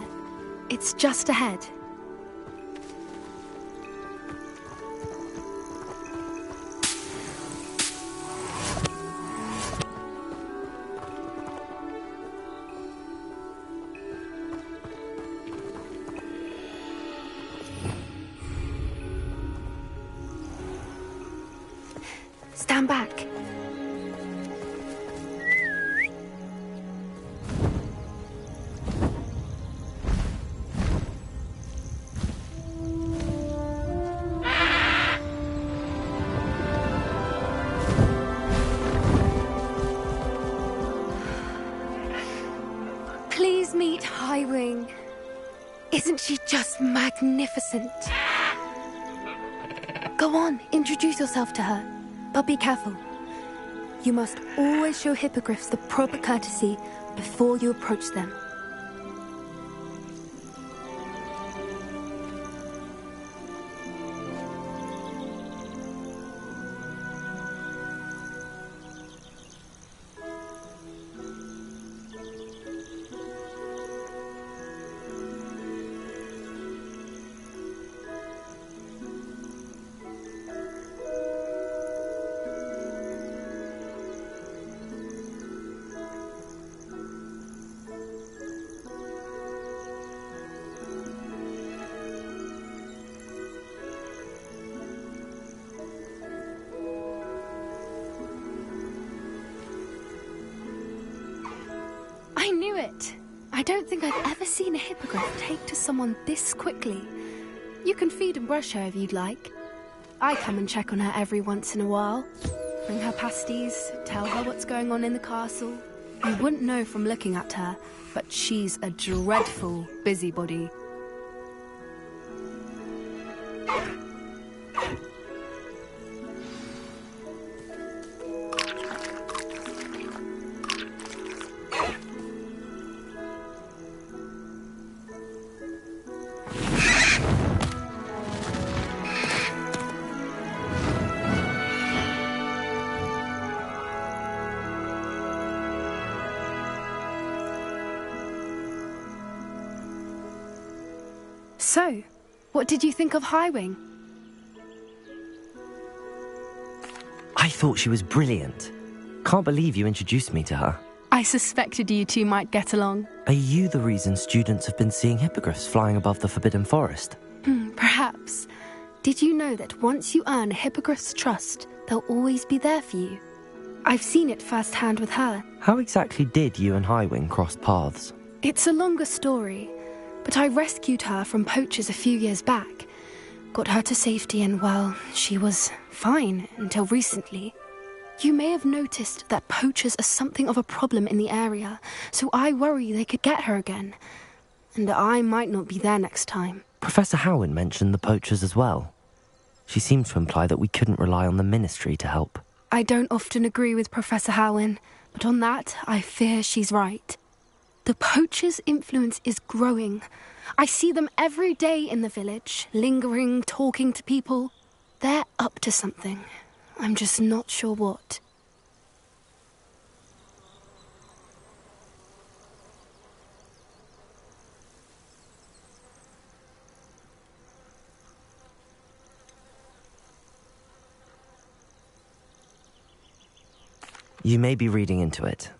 It's just ahead. Stand back. Isn't she just magnificent? Go on, introduce yourself to her. But be careful. You must always show hippogriffs the proper courtesy before you approach them. I knew it! I don't think I've ever seen a hippogriff take to someone this quickly. You can feed and brush her if you'd like. I come and check on her every once in a while. Bring her pasties, tell her what's going on in the castle. You wouldn't know from looking at her, but she's a dreadful busybody. So, what did you think of Highwing? I thought she was brilliant. Can't believe you introduced me to her. I suspected you two might get along. Are you the reason students have been seeing hippogriffs flying above the Forbidden Forest? Perhaps. Did you know that once you earn a hippogriff's trust, they'll always be there for you? I've seen it firsthand with her. How exactly did you and Highwing cross paths? It's a longer story, but I rescued her from poachers a few years back. Got her to safety and, well, she was fine until recently. You may have noticed that poachers are something of a problem in the area, so I worry they could get her again. And I might not be there next time. Professor Howen mentioned the poachers as well. She seemed to imply that we couldn't rely on the ministry to help. I don't often agree with Professor Howen, but on that, I fear she's right. The poachers' influence is growing. I see them every day in the village, lingering, talking to people. They're up to something. I'm just not sure what. You may be reading into it.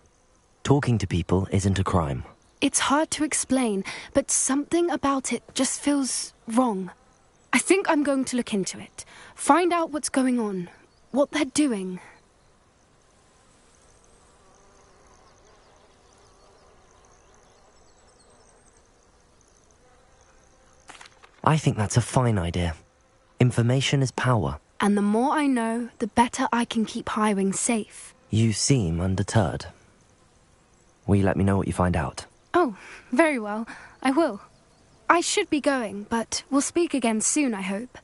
Talking to people isn't a crime. It's hard to explain, but something about it just feels wrong. I think I'm going to look into it. Find out what's going on, what they're doing. I think that's a fine idea. Information is power. And the more I know, the better I can keep Highwing safe. You seem undeterred. Will you let me know what you find out? Oh, very well. I will. I should be going, but we'll speak again soon, I hope.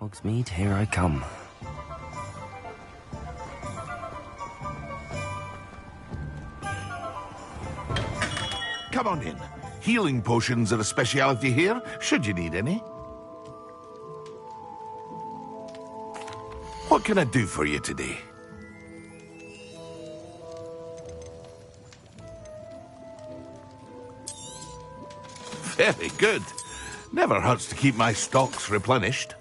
Hogsmeade, here I come. Come on in. Healing potions are a speciality here, should you need any. What can I do for you today? Very good. Never hurts to keep my stocks replenished.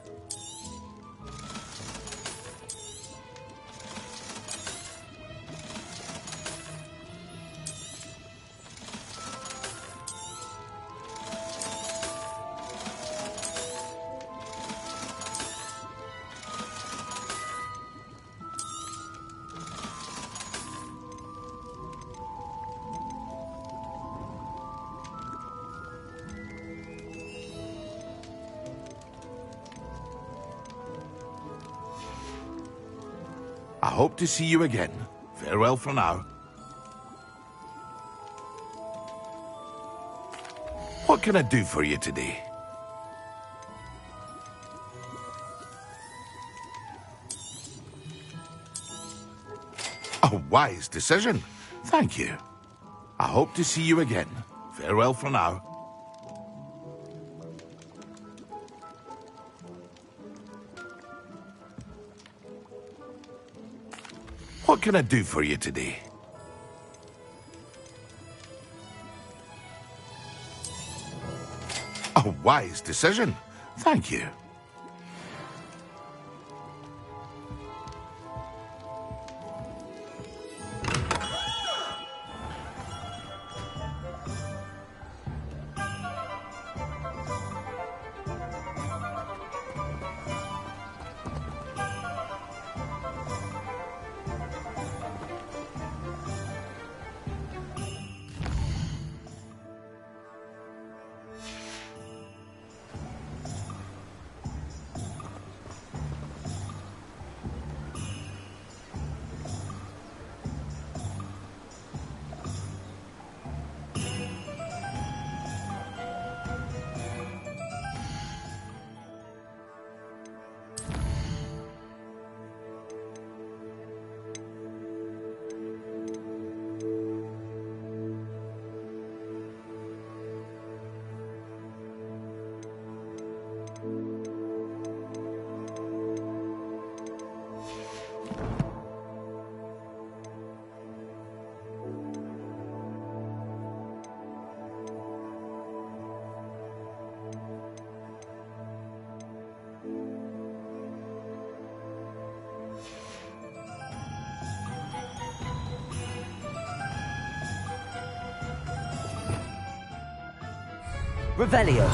I hope to see you again. Farewell for now. What can I do for you today? A wise decision. Thank you. I hope to see you again. Farewell for now. What can I do for you today? A wise decision. Thank you. Revelio.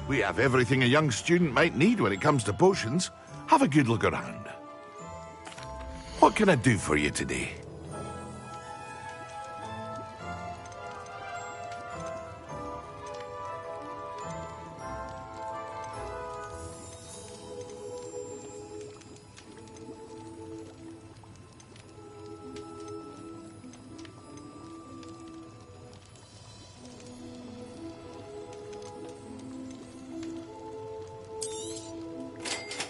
We have everything a young student might need when it comes to potions. Have a good look around. What can I do for you today?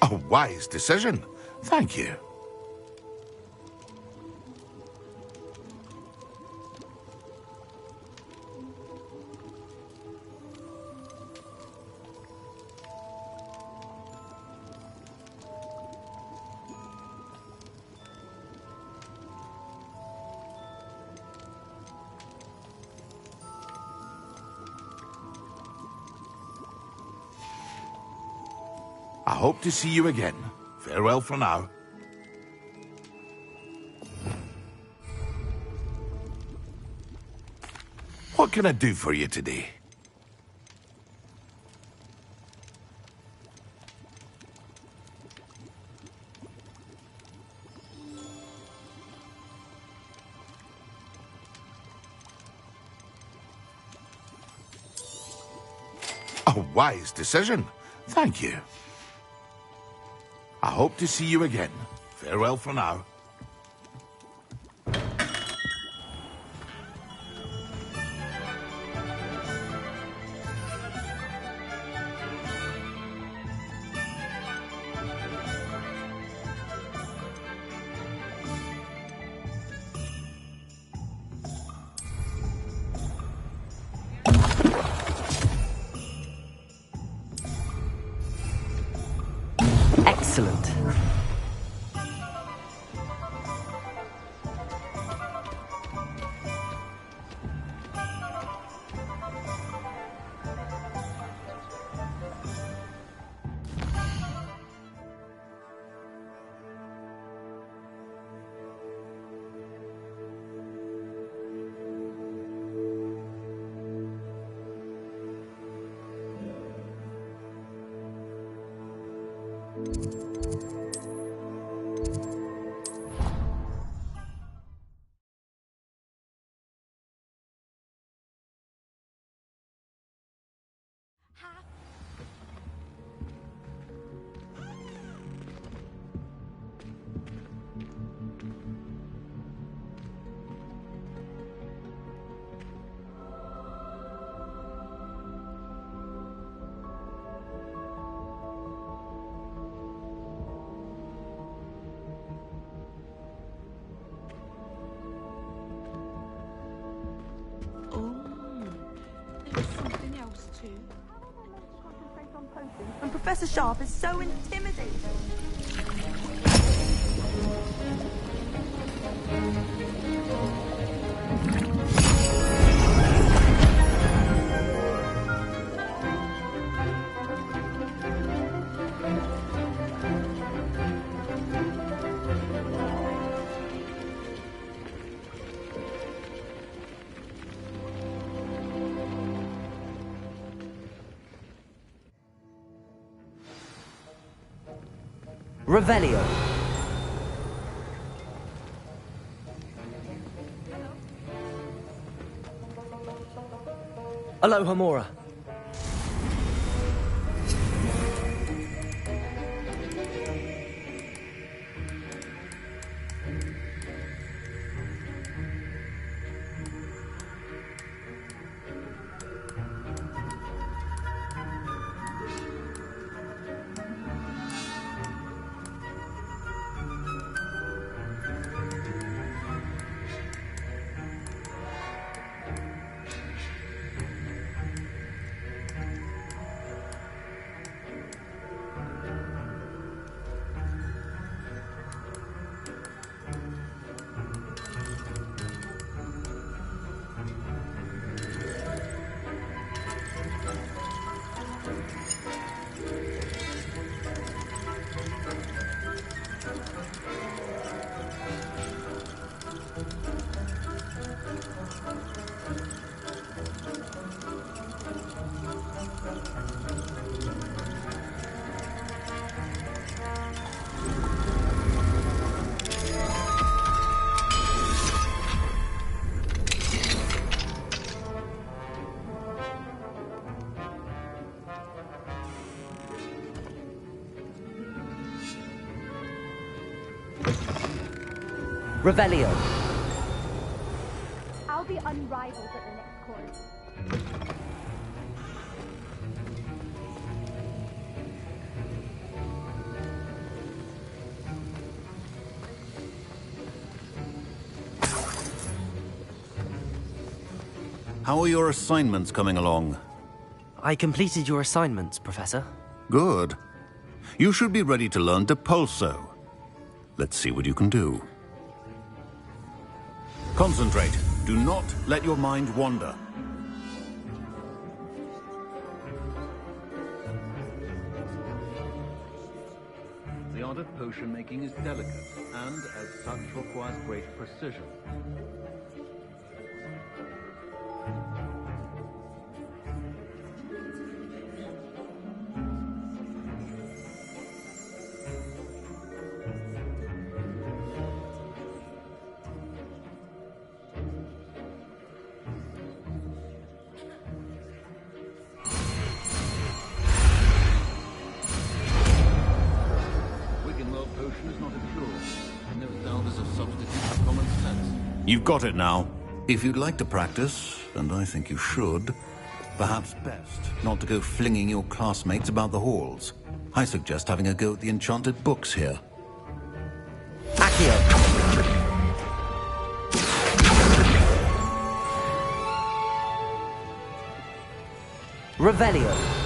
A wise decision. Thank you. I hope to see you again. Farewell for now. What can I do for you today? A wise decision. Thank you. I hope to see you again. Farewell for now. Excellent. Professor Sharp is so intimidating. Revelio. Aloha Mora. Revelio. I'll be unrivaled at the next course. How are your assignments coming along? I completed your assignments, Professor. Good. You should be ready to learn Depulso. Let's see what you can do. Concentrate. Do not let your mind wander. The art of potion making is delicate, and as such requires great precision. You've got it now. If you'd like to practice, and I think you should, perhaps best not to go flinging your classmates about the halls. I suggest having a go at the enchanted books here. Accio. Revelio.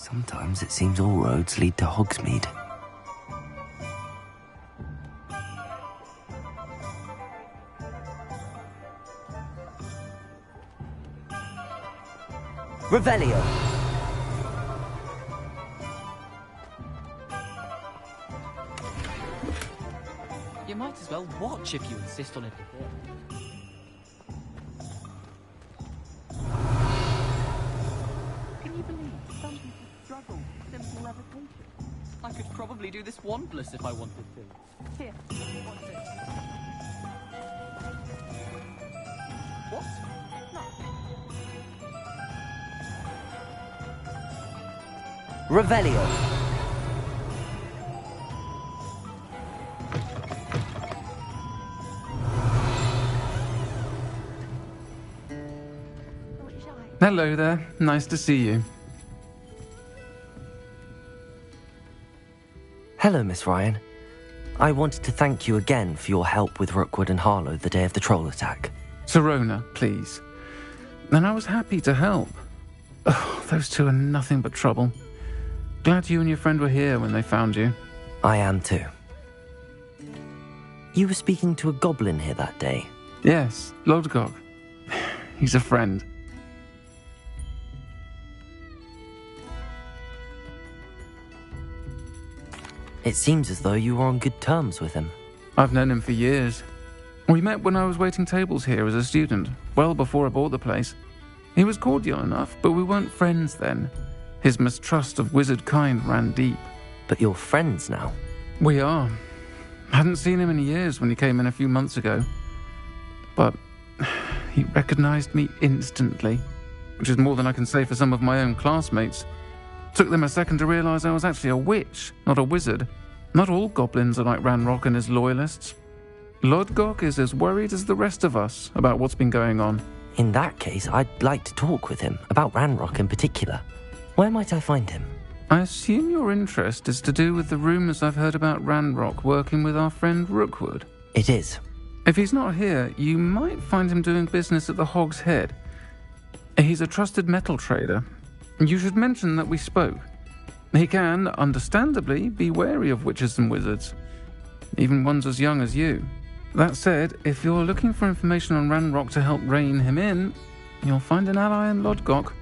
Sometimes it seems all roads lead to Hogsmeade. Revelio. You might as well watch if you insist on it. Can you believe some people struggle with simple levitation? I could probably do this wandless if I wanted to. Here, what's it? What? No. Revelio. Hello there. Nice to see you. Hello, Miss Ryan. I wanted to thank you again for your help with Rookwood and Harlow the day of the troll attack. Sirona, please. And I was happy to help. Oh, those two are nothing but trouble. Glad you and your friend were here when they found you. I am too. You were speaking to a goblin here that day? Yes, Lodgok. He's a friend. It seems as though you were on good terms with him. I've known him for years. We met when I was waiting tables here as a student, well before I bought the place. He was cordial enough, but we weren't friends then. His mistrust of wizard kind ran deep. But you're friends now? We are. Hadn't seen him in years when he came in a few months ago. But he recognized me instantly, which is more than I can say for some of my own classmates. Took them a second to realize I was actually a witch, not a wizard. Not all goblins are like Ranrock and his loyalists. Lodgok is as worried as the rest of us about what's been going on. In that case, I'd like to talk with him, about Ranrock in particular. Where might I find him? I assume your interest is to do with the rumors I've heard about Ranrock working with our friend Rookwood. It is. If he's not here, you might find him doing business at the Hog's Head. He's a trusted metal trader. You should mention that we spoke. He can, understandably, be wary of witches and wizards, even ones as young as you. That said, if you're looking for information on Ranrock to help rein him in, you'll find an ally in Lodgok.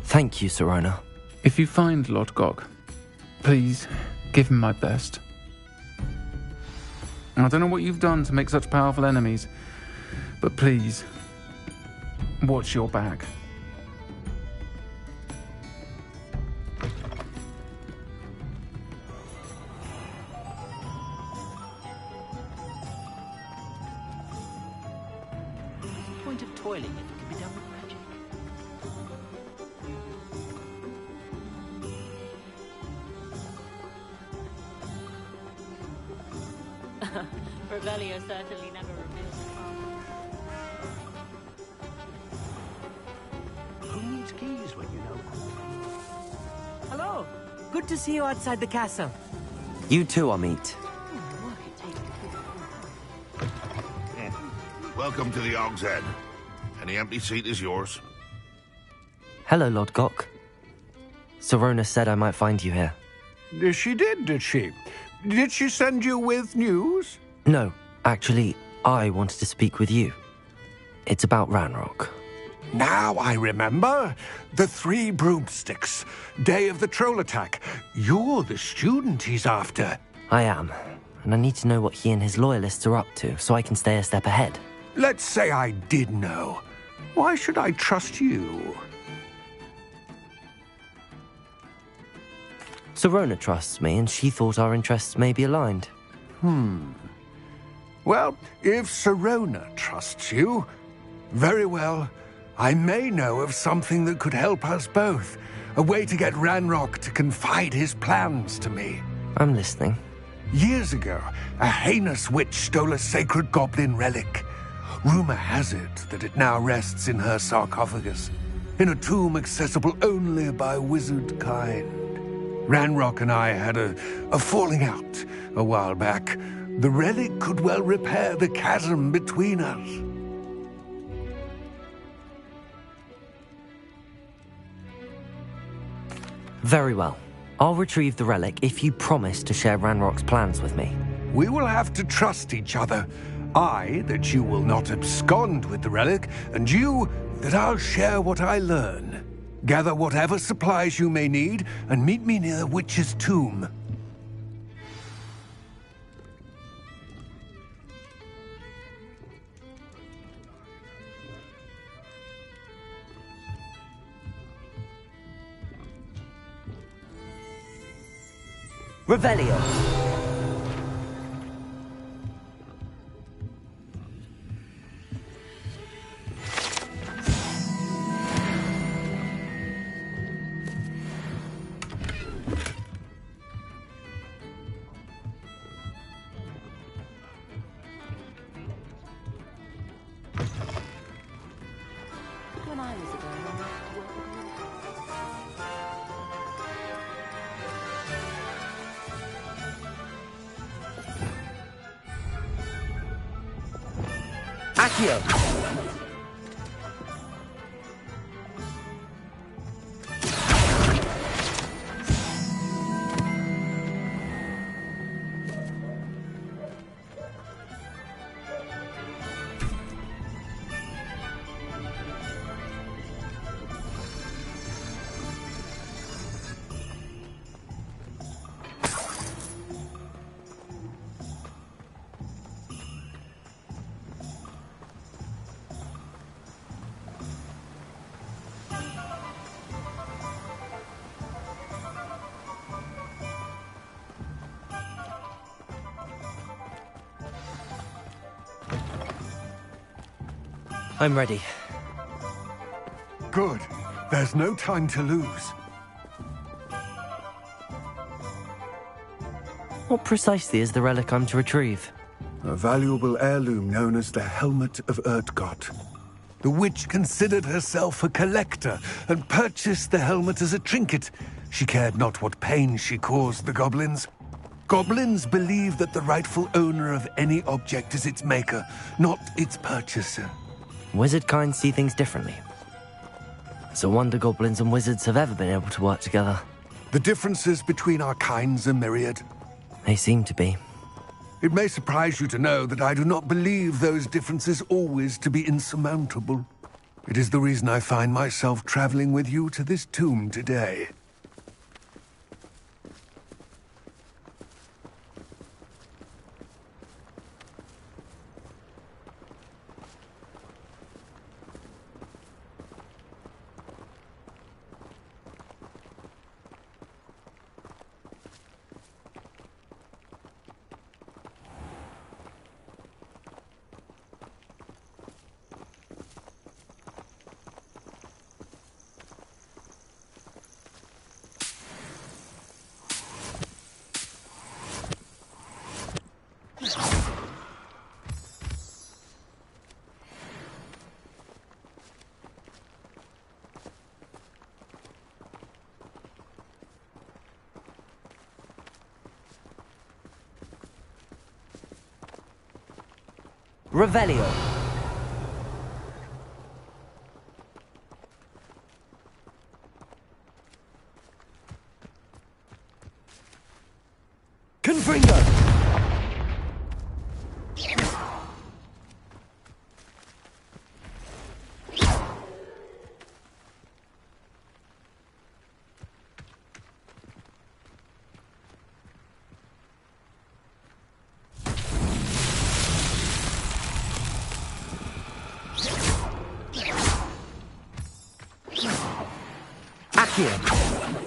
Thank you, Sirona. If you find Lodgok, please give him my best. I don't know what you've done to make such powerful enemies, but please, watch your back. What's the point of toiling if it can be done with magic? Revelio certainly never reveals his heart. Who needs keys when you know? Hello. Good to see you outside the castle. You too, Amit. Welcome to the Hog's Head. Any empty seat is yours. Hello, Lodgok. Sirona said I might find you here. She did she? Did she send you with news? No, actually, I wanted to speak with you. It's about Ranrock. Now I remember. The 3 broomsticks. Day of the troll attack. You're the student he's after. I am, and I need to know what he and his loyalists are up to so I can stay a step ahead. Let's say I did know. Why should I trust you? Sirona trusts me, and she thought our interests may be aligned. Well, if Sirona trusts you, very well. I may know of something that could help us both. A way to get Ranrock to confide his plans to me. I'm listening. Years ago, a heinous witch stole a sacred goblin relic. Rumor has it that it now rests in her sarcophagus. in a tomb accessible only by wizard kind. Ranrock and I had a falling out a while back. The relic could well repair the chasm between us. Very well. I'll retrieve the relic if you promise to share Ranrock's plans with me. We will have to trust each other. I, that you will not abscond with the relic, and you, that I'll share what I learn. Gather whatever supplies you may need, and meet me near the witch's tomb. Revelio. When I was a girl, Accio. I'm ready. Good. There's no time to lose. What precisely is the relic I'm to retrieve? A valuable heirloom known as the Helmet of Urtgott. The witch considered herself a collector and purchased the helmet as a trinket. She cared not what pain she caused the goblins. Goblins believe that the rightful owner of any object is its maker, not its purchaser. Wizard kind see things differently. It's a wonder goblins and wizards have ever been able to work together. The differences between our kinds are myriad. They seem to be. It may surprise you to know that I do not believe those differences always to be insurmountable. It is the reason I find myself traveling with you to this tomb today. Revelio. Confringo. Accio.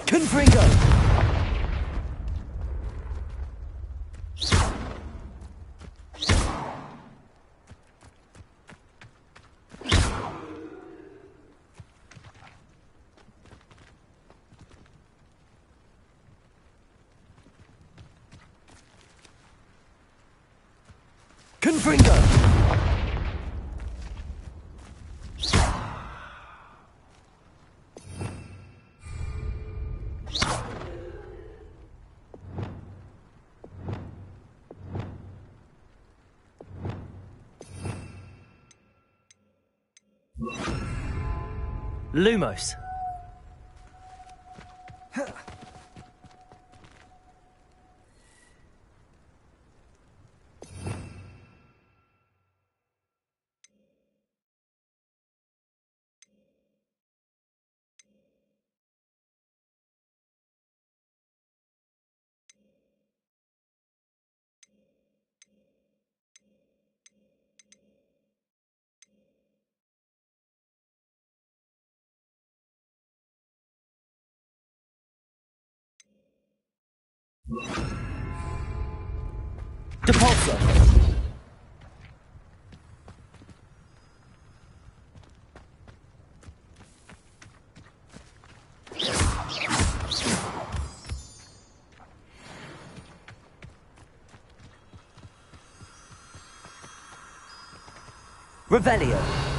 Confringo. Confringo. Lumos. Depulso. Revelio.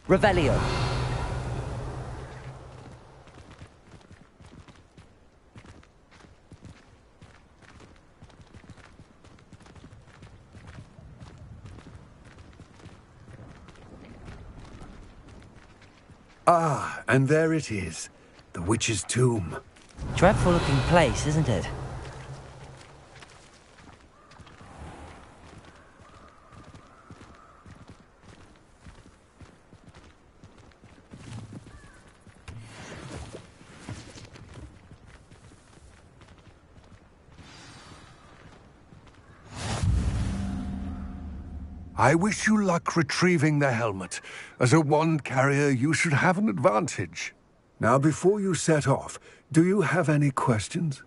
Revelio. Ah, and there it is. The witch's tomb. Dreadful looking place, isn't it? I wish you luck retrieving the helmet. As a wand carrier, you should have an advantage. Now, before you set off, do you have any questions?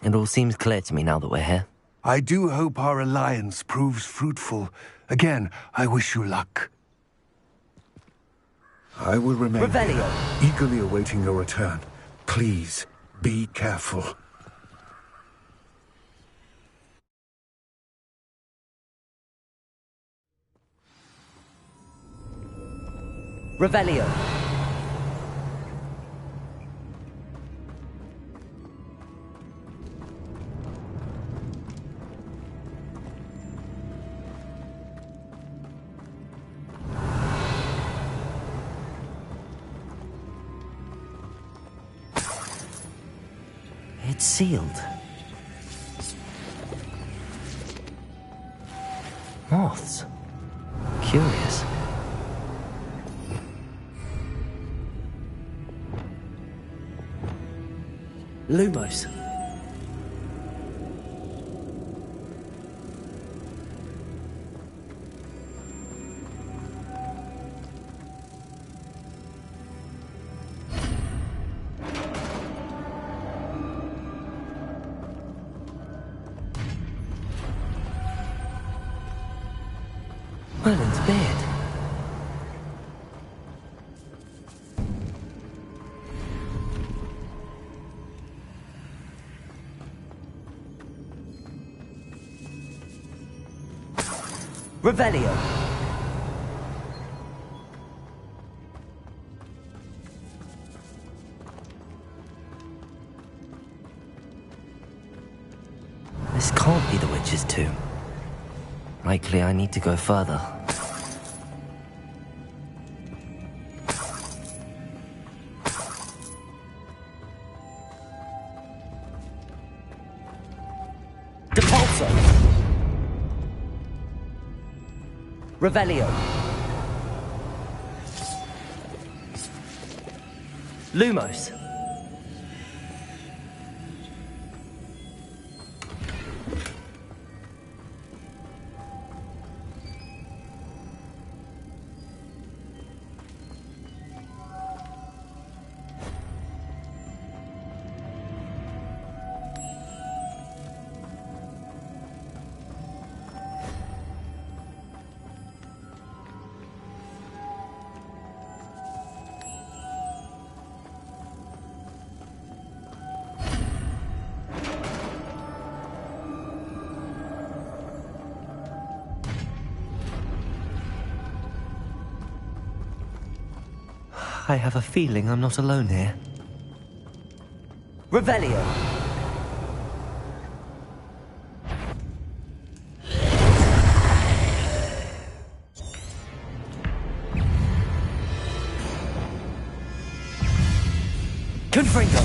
It all seems clear to me now that we're here. I do hope our alliance proves fruitful. Again, I wish you luck. I will remain Revelio. here, eagerly awaiting your return. Please, be careful. Revelio. It's sealed. Moths. Curious. Lumos. Merlin's beard. Revelio. This can't be the witch's tomb. Likely I need to go further. Depulso. Revelio. Lumos. I have a feeling I'm not alone here. Revelio. Confringo.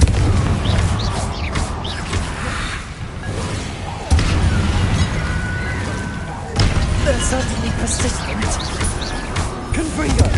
They're certainly persistent. Confringo.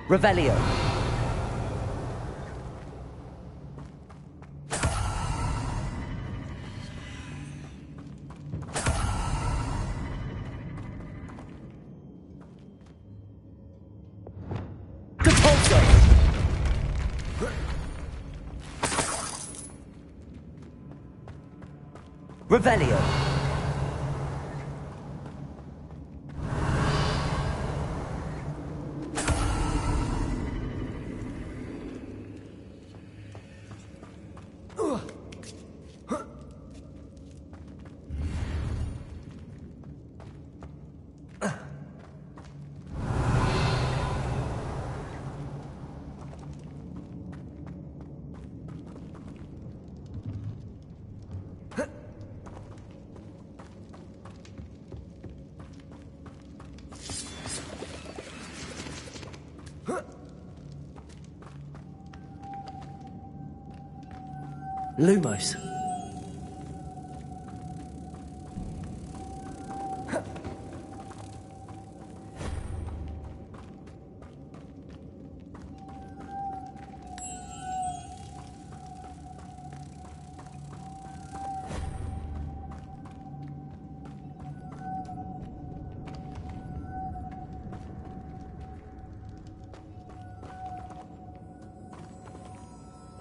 Revelio. Depulso. Revelio. Lumos.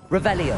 Revelio.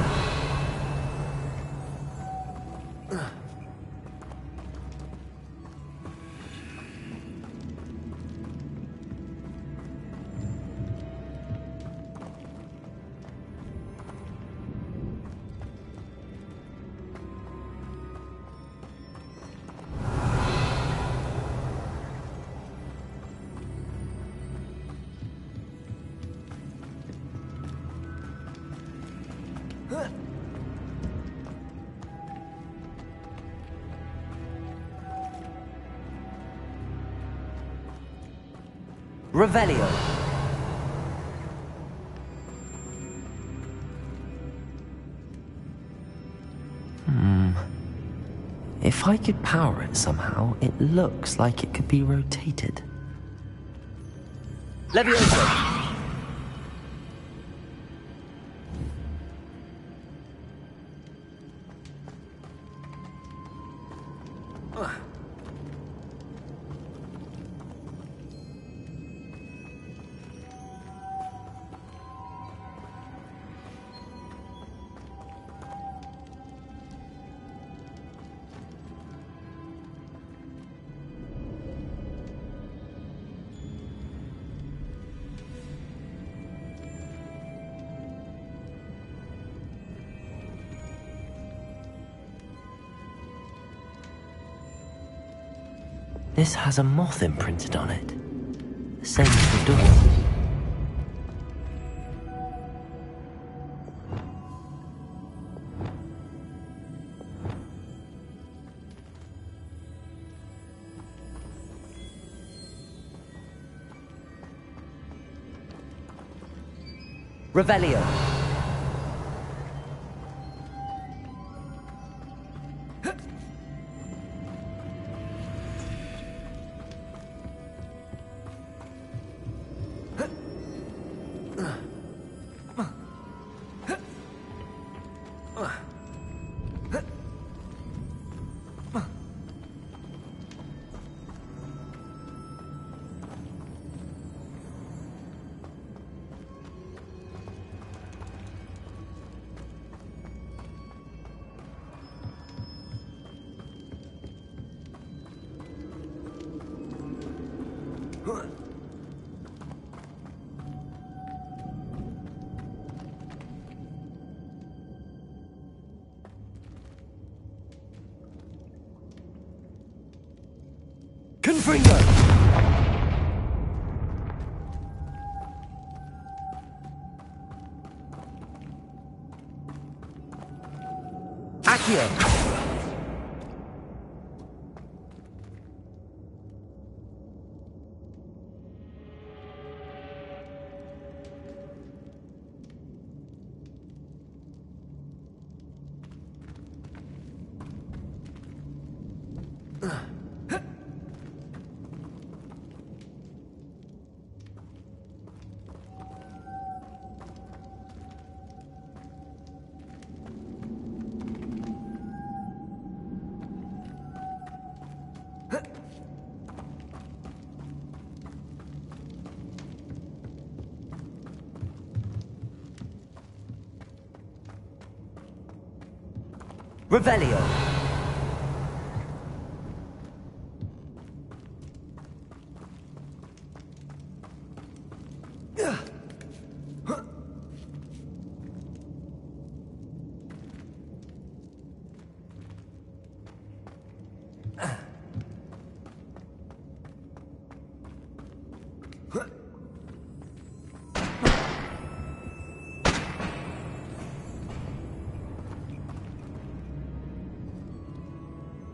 Revelio. If I could power it somehow, it looks like it could be rotated. Levioso. This has a moth imprinted on it. The same as the door. Revelio. Confringo! Accio! Revelio.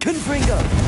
Confringo!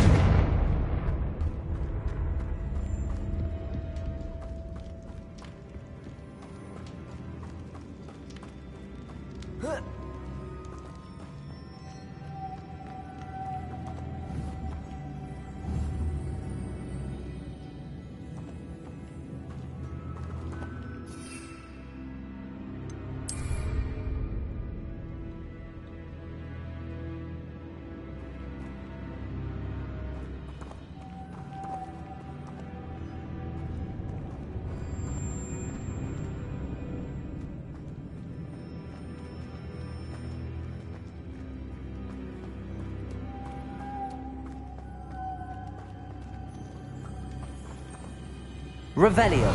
Revelio.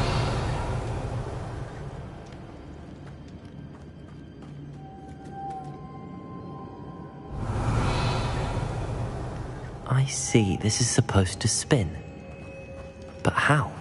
I see, this is supposed to spin. But how?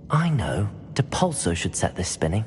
I know. Depulso should set this spinning.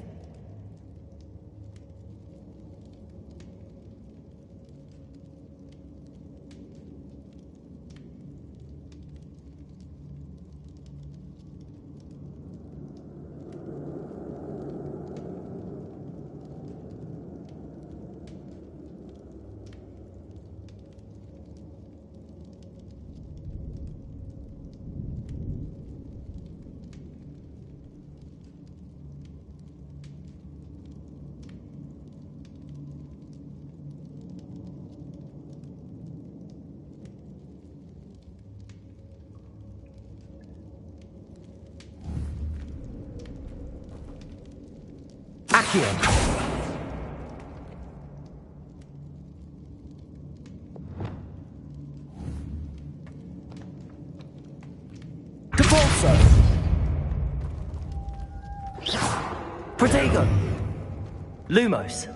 Accio. Capulso. Protego. Lumos.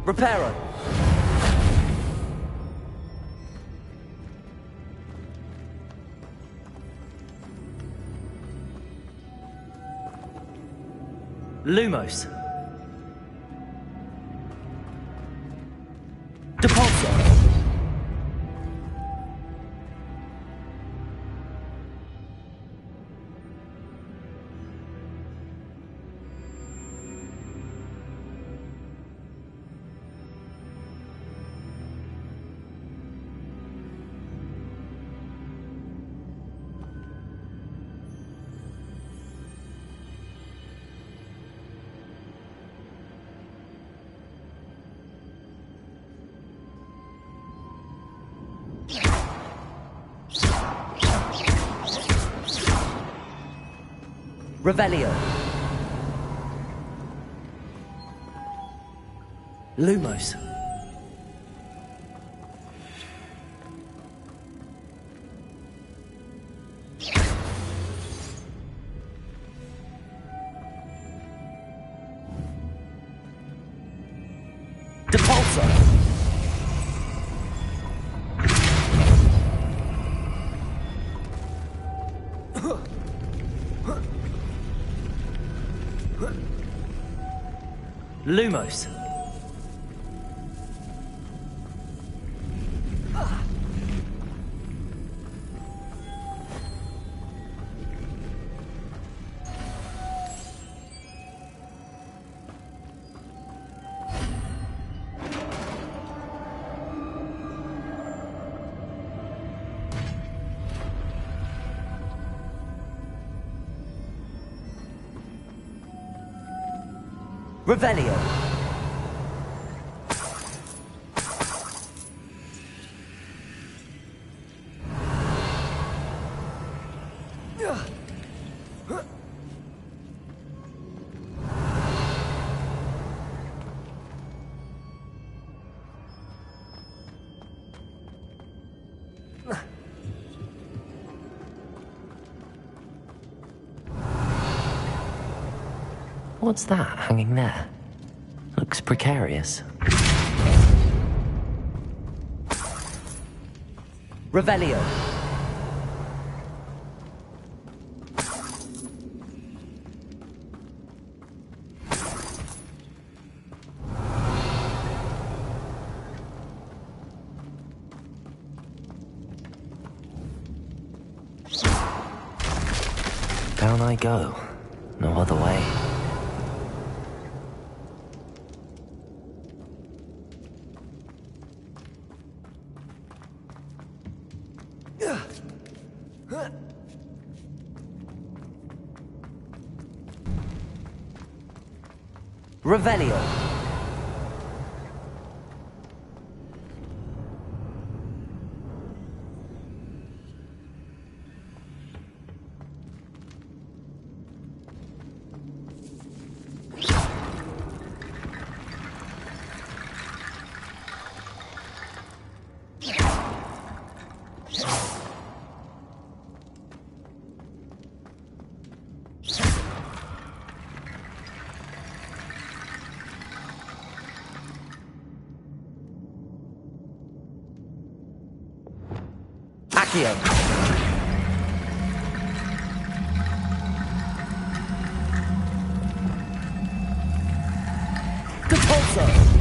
Reparo. Lumos. Depulso. Revelio. Lumos. Depulso. Lumos. Revelio. What's that hanging there? Looks precarious. Revelio. Down I go. No other way. Revelio. Accio. Depulso.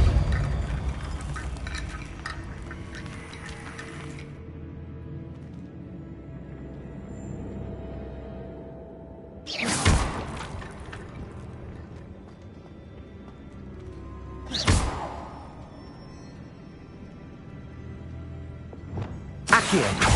Accio!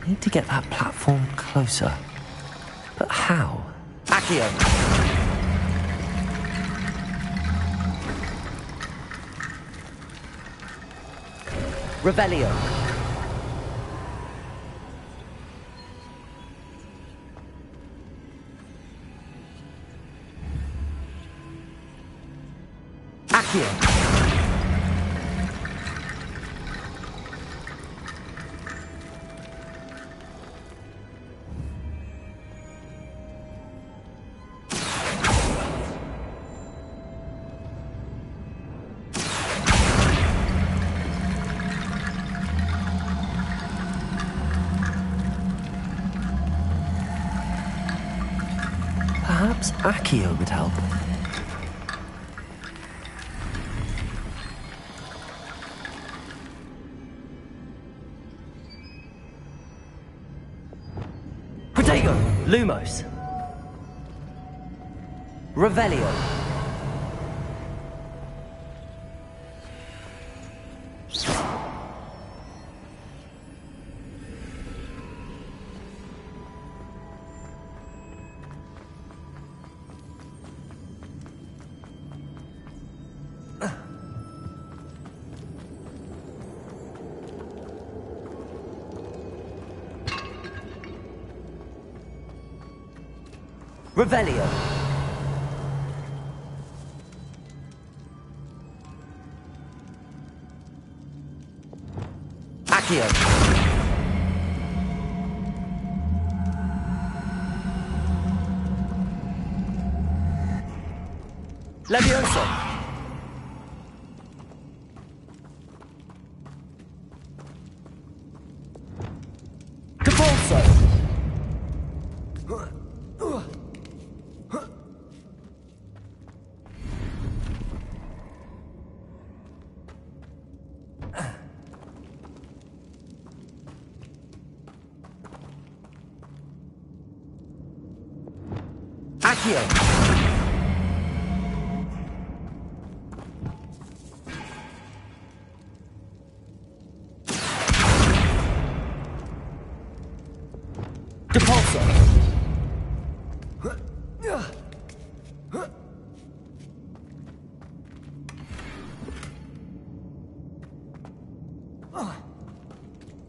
Need to get that platform closer. But how? Accio! Revelio! Accio! Perhaps Accio would help. Protego! Lumos! Revelio! Revelio! Accio! Levioso! Capolso! Accio! Depulso!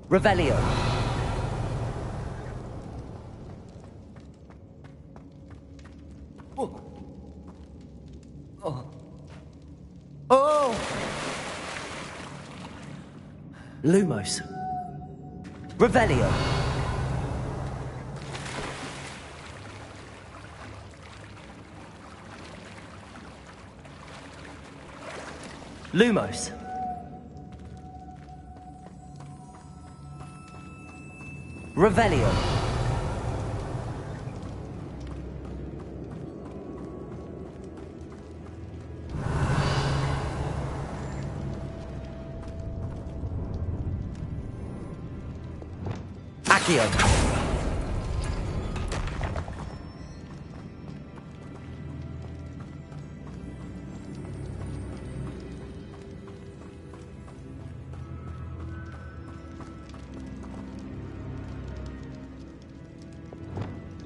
Revelio! Oh! Lumos. Revelio. Lumos. Revelio. Accio.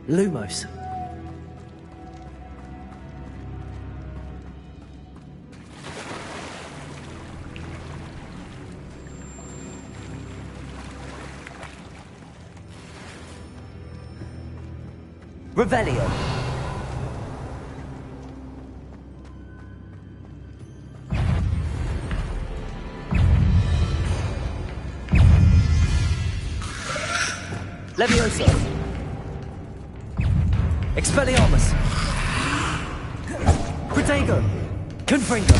Lumos. Revelio. Levioso. Expelliarmus. Protego. Confringo.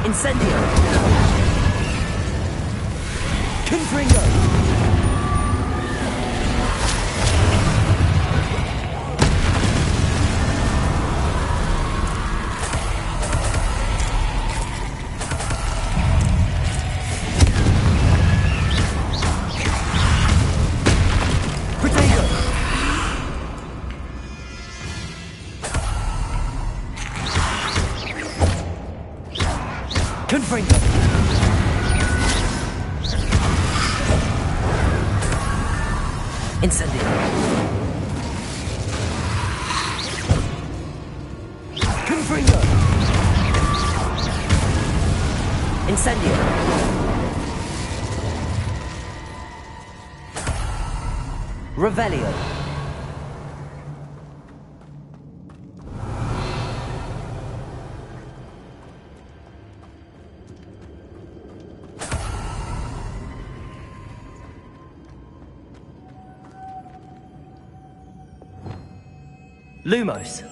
Incendio! Confringo! Confringo! Incendio! Confringo! Incendio! Revelio! Lumos.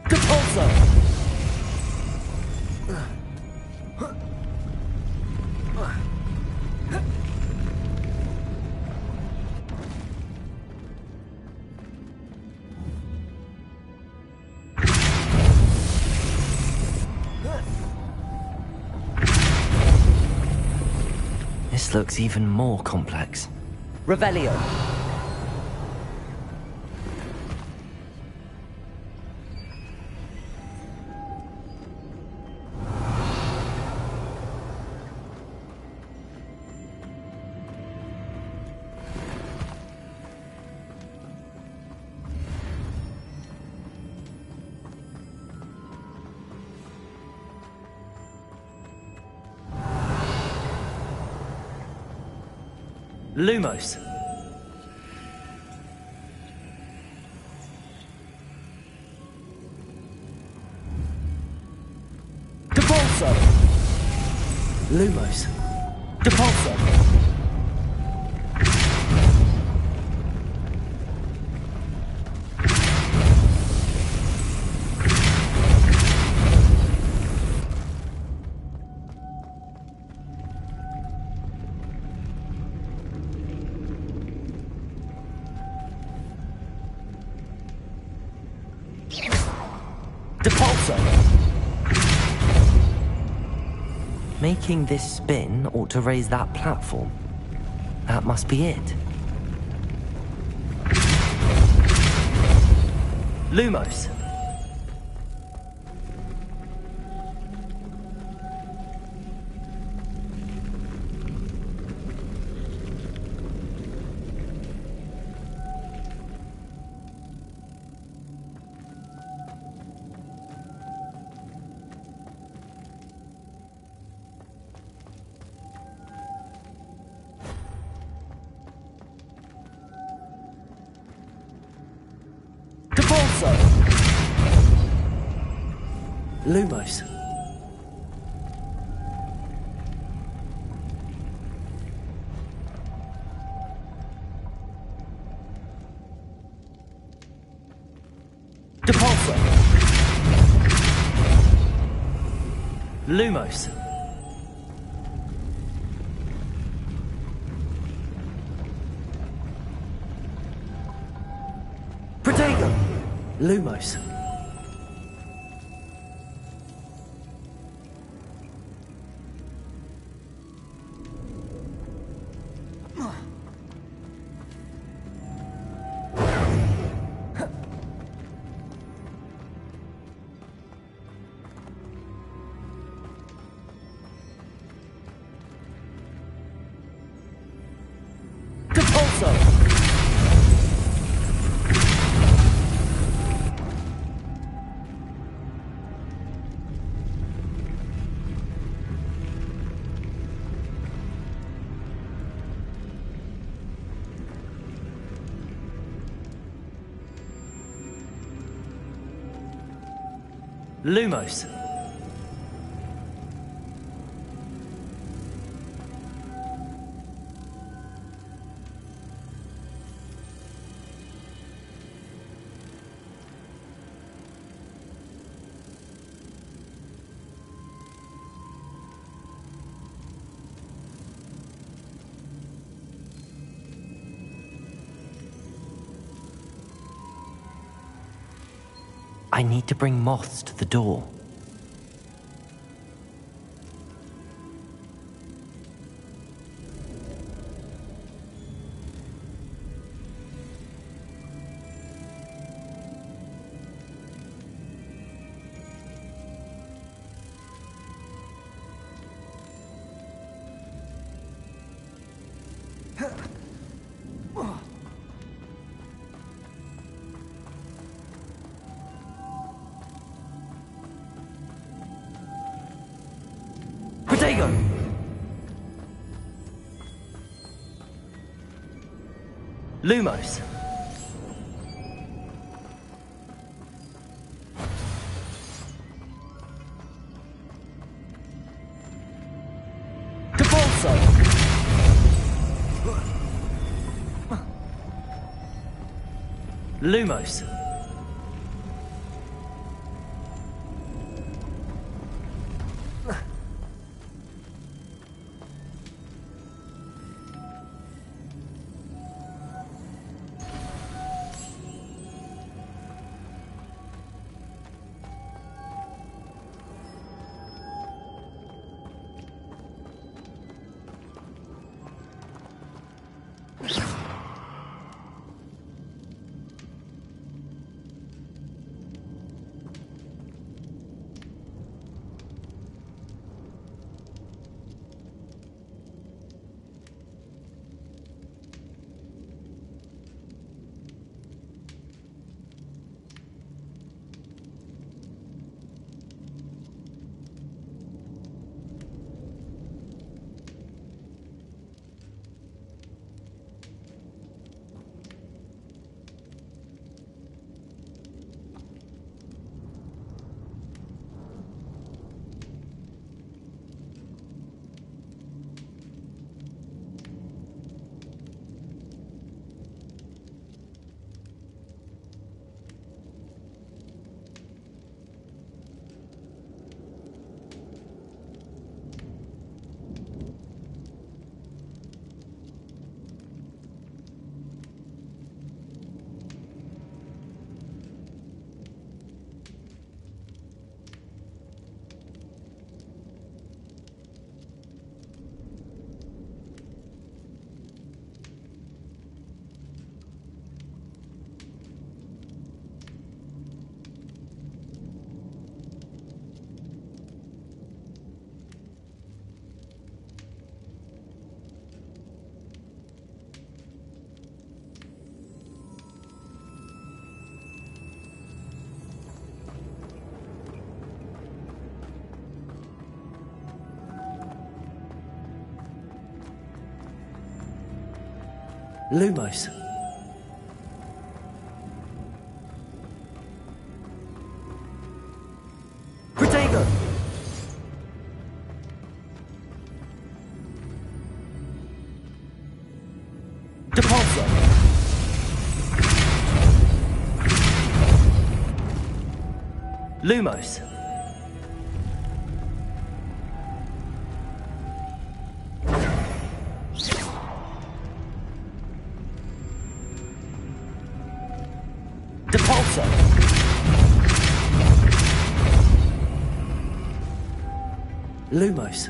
Capulso. This looks even more complex. Revelio. Lumos. Depulso. Lumos. Depulso. Depulso. Making this spin ought to raise that platform. That must be it. Lumos. Lumos. Depulso. Lumos. Protego. Lumos. Lumos. I need to bring moths to the door. Protego! Lumos. Debolso! Lumos. Lumos. Protego! Debolso! Lumos. Debolso! Lumos.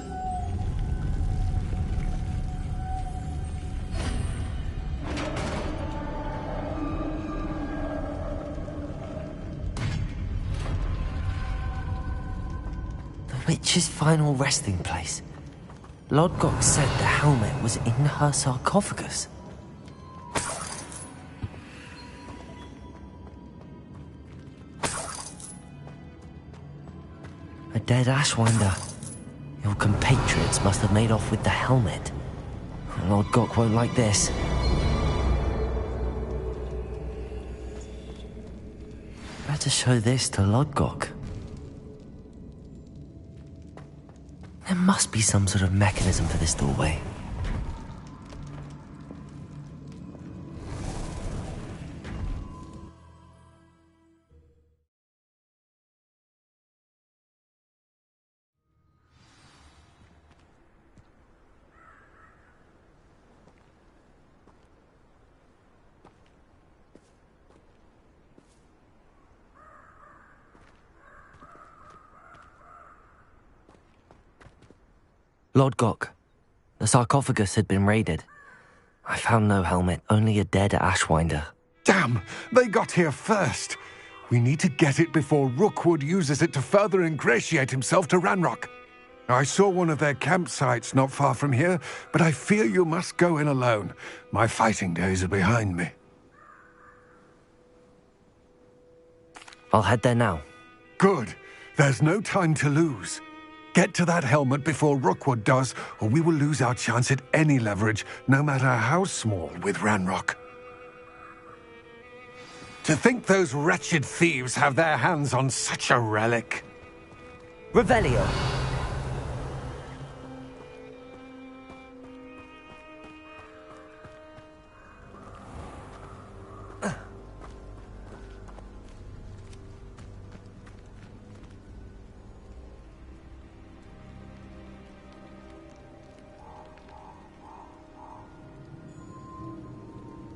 The witch's final resting place. Lodgok said the helmet was in her sarcophagus. A dead Ashwinder. Your compatriots must have made off with the helmet. Lodgok won't like this. Better show this to Lodgok. There must be some sort of mechanism for this doorway. Lord Gok, the sarcophagus had been raided. I found no helmet, only a dead Ashwinder. Damn! They got here first! We need to get it before Rookwood uses it to further ingratiate himself to Ranrock. I saw one of their campsites not far from here, but I fear you must go in alone. My fighting days are behind me. I'll head there now. Good. There's no time to lose. Get to that helmet before Rookwood does, or we will lose our chance at any leverage, no matter how small, with Ranrock. To think those wretched thieves have their hands on such a relic. Revelio.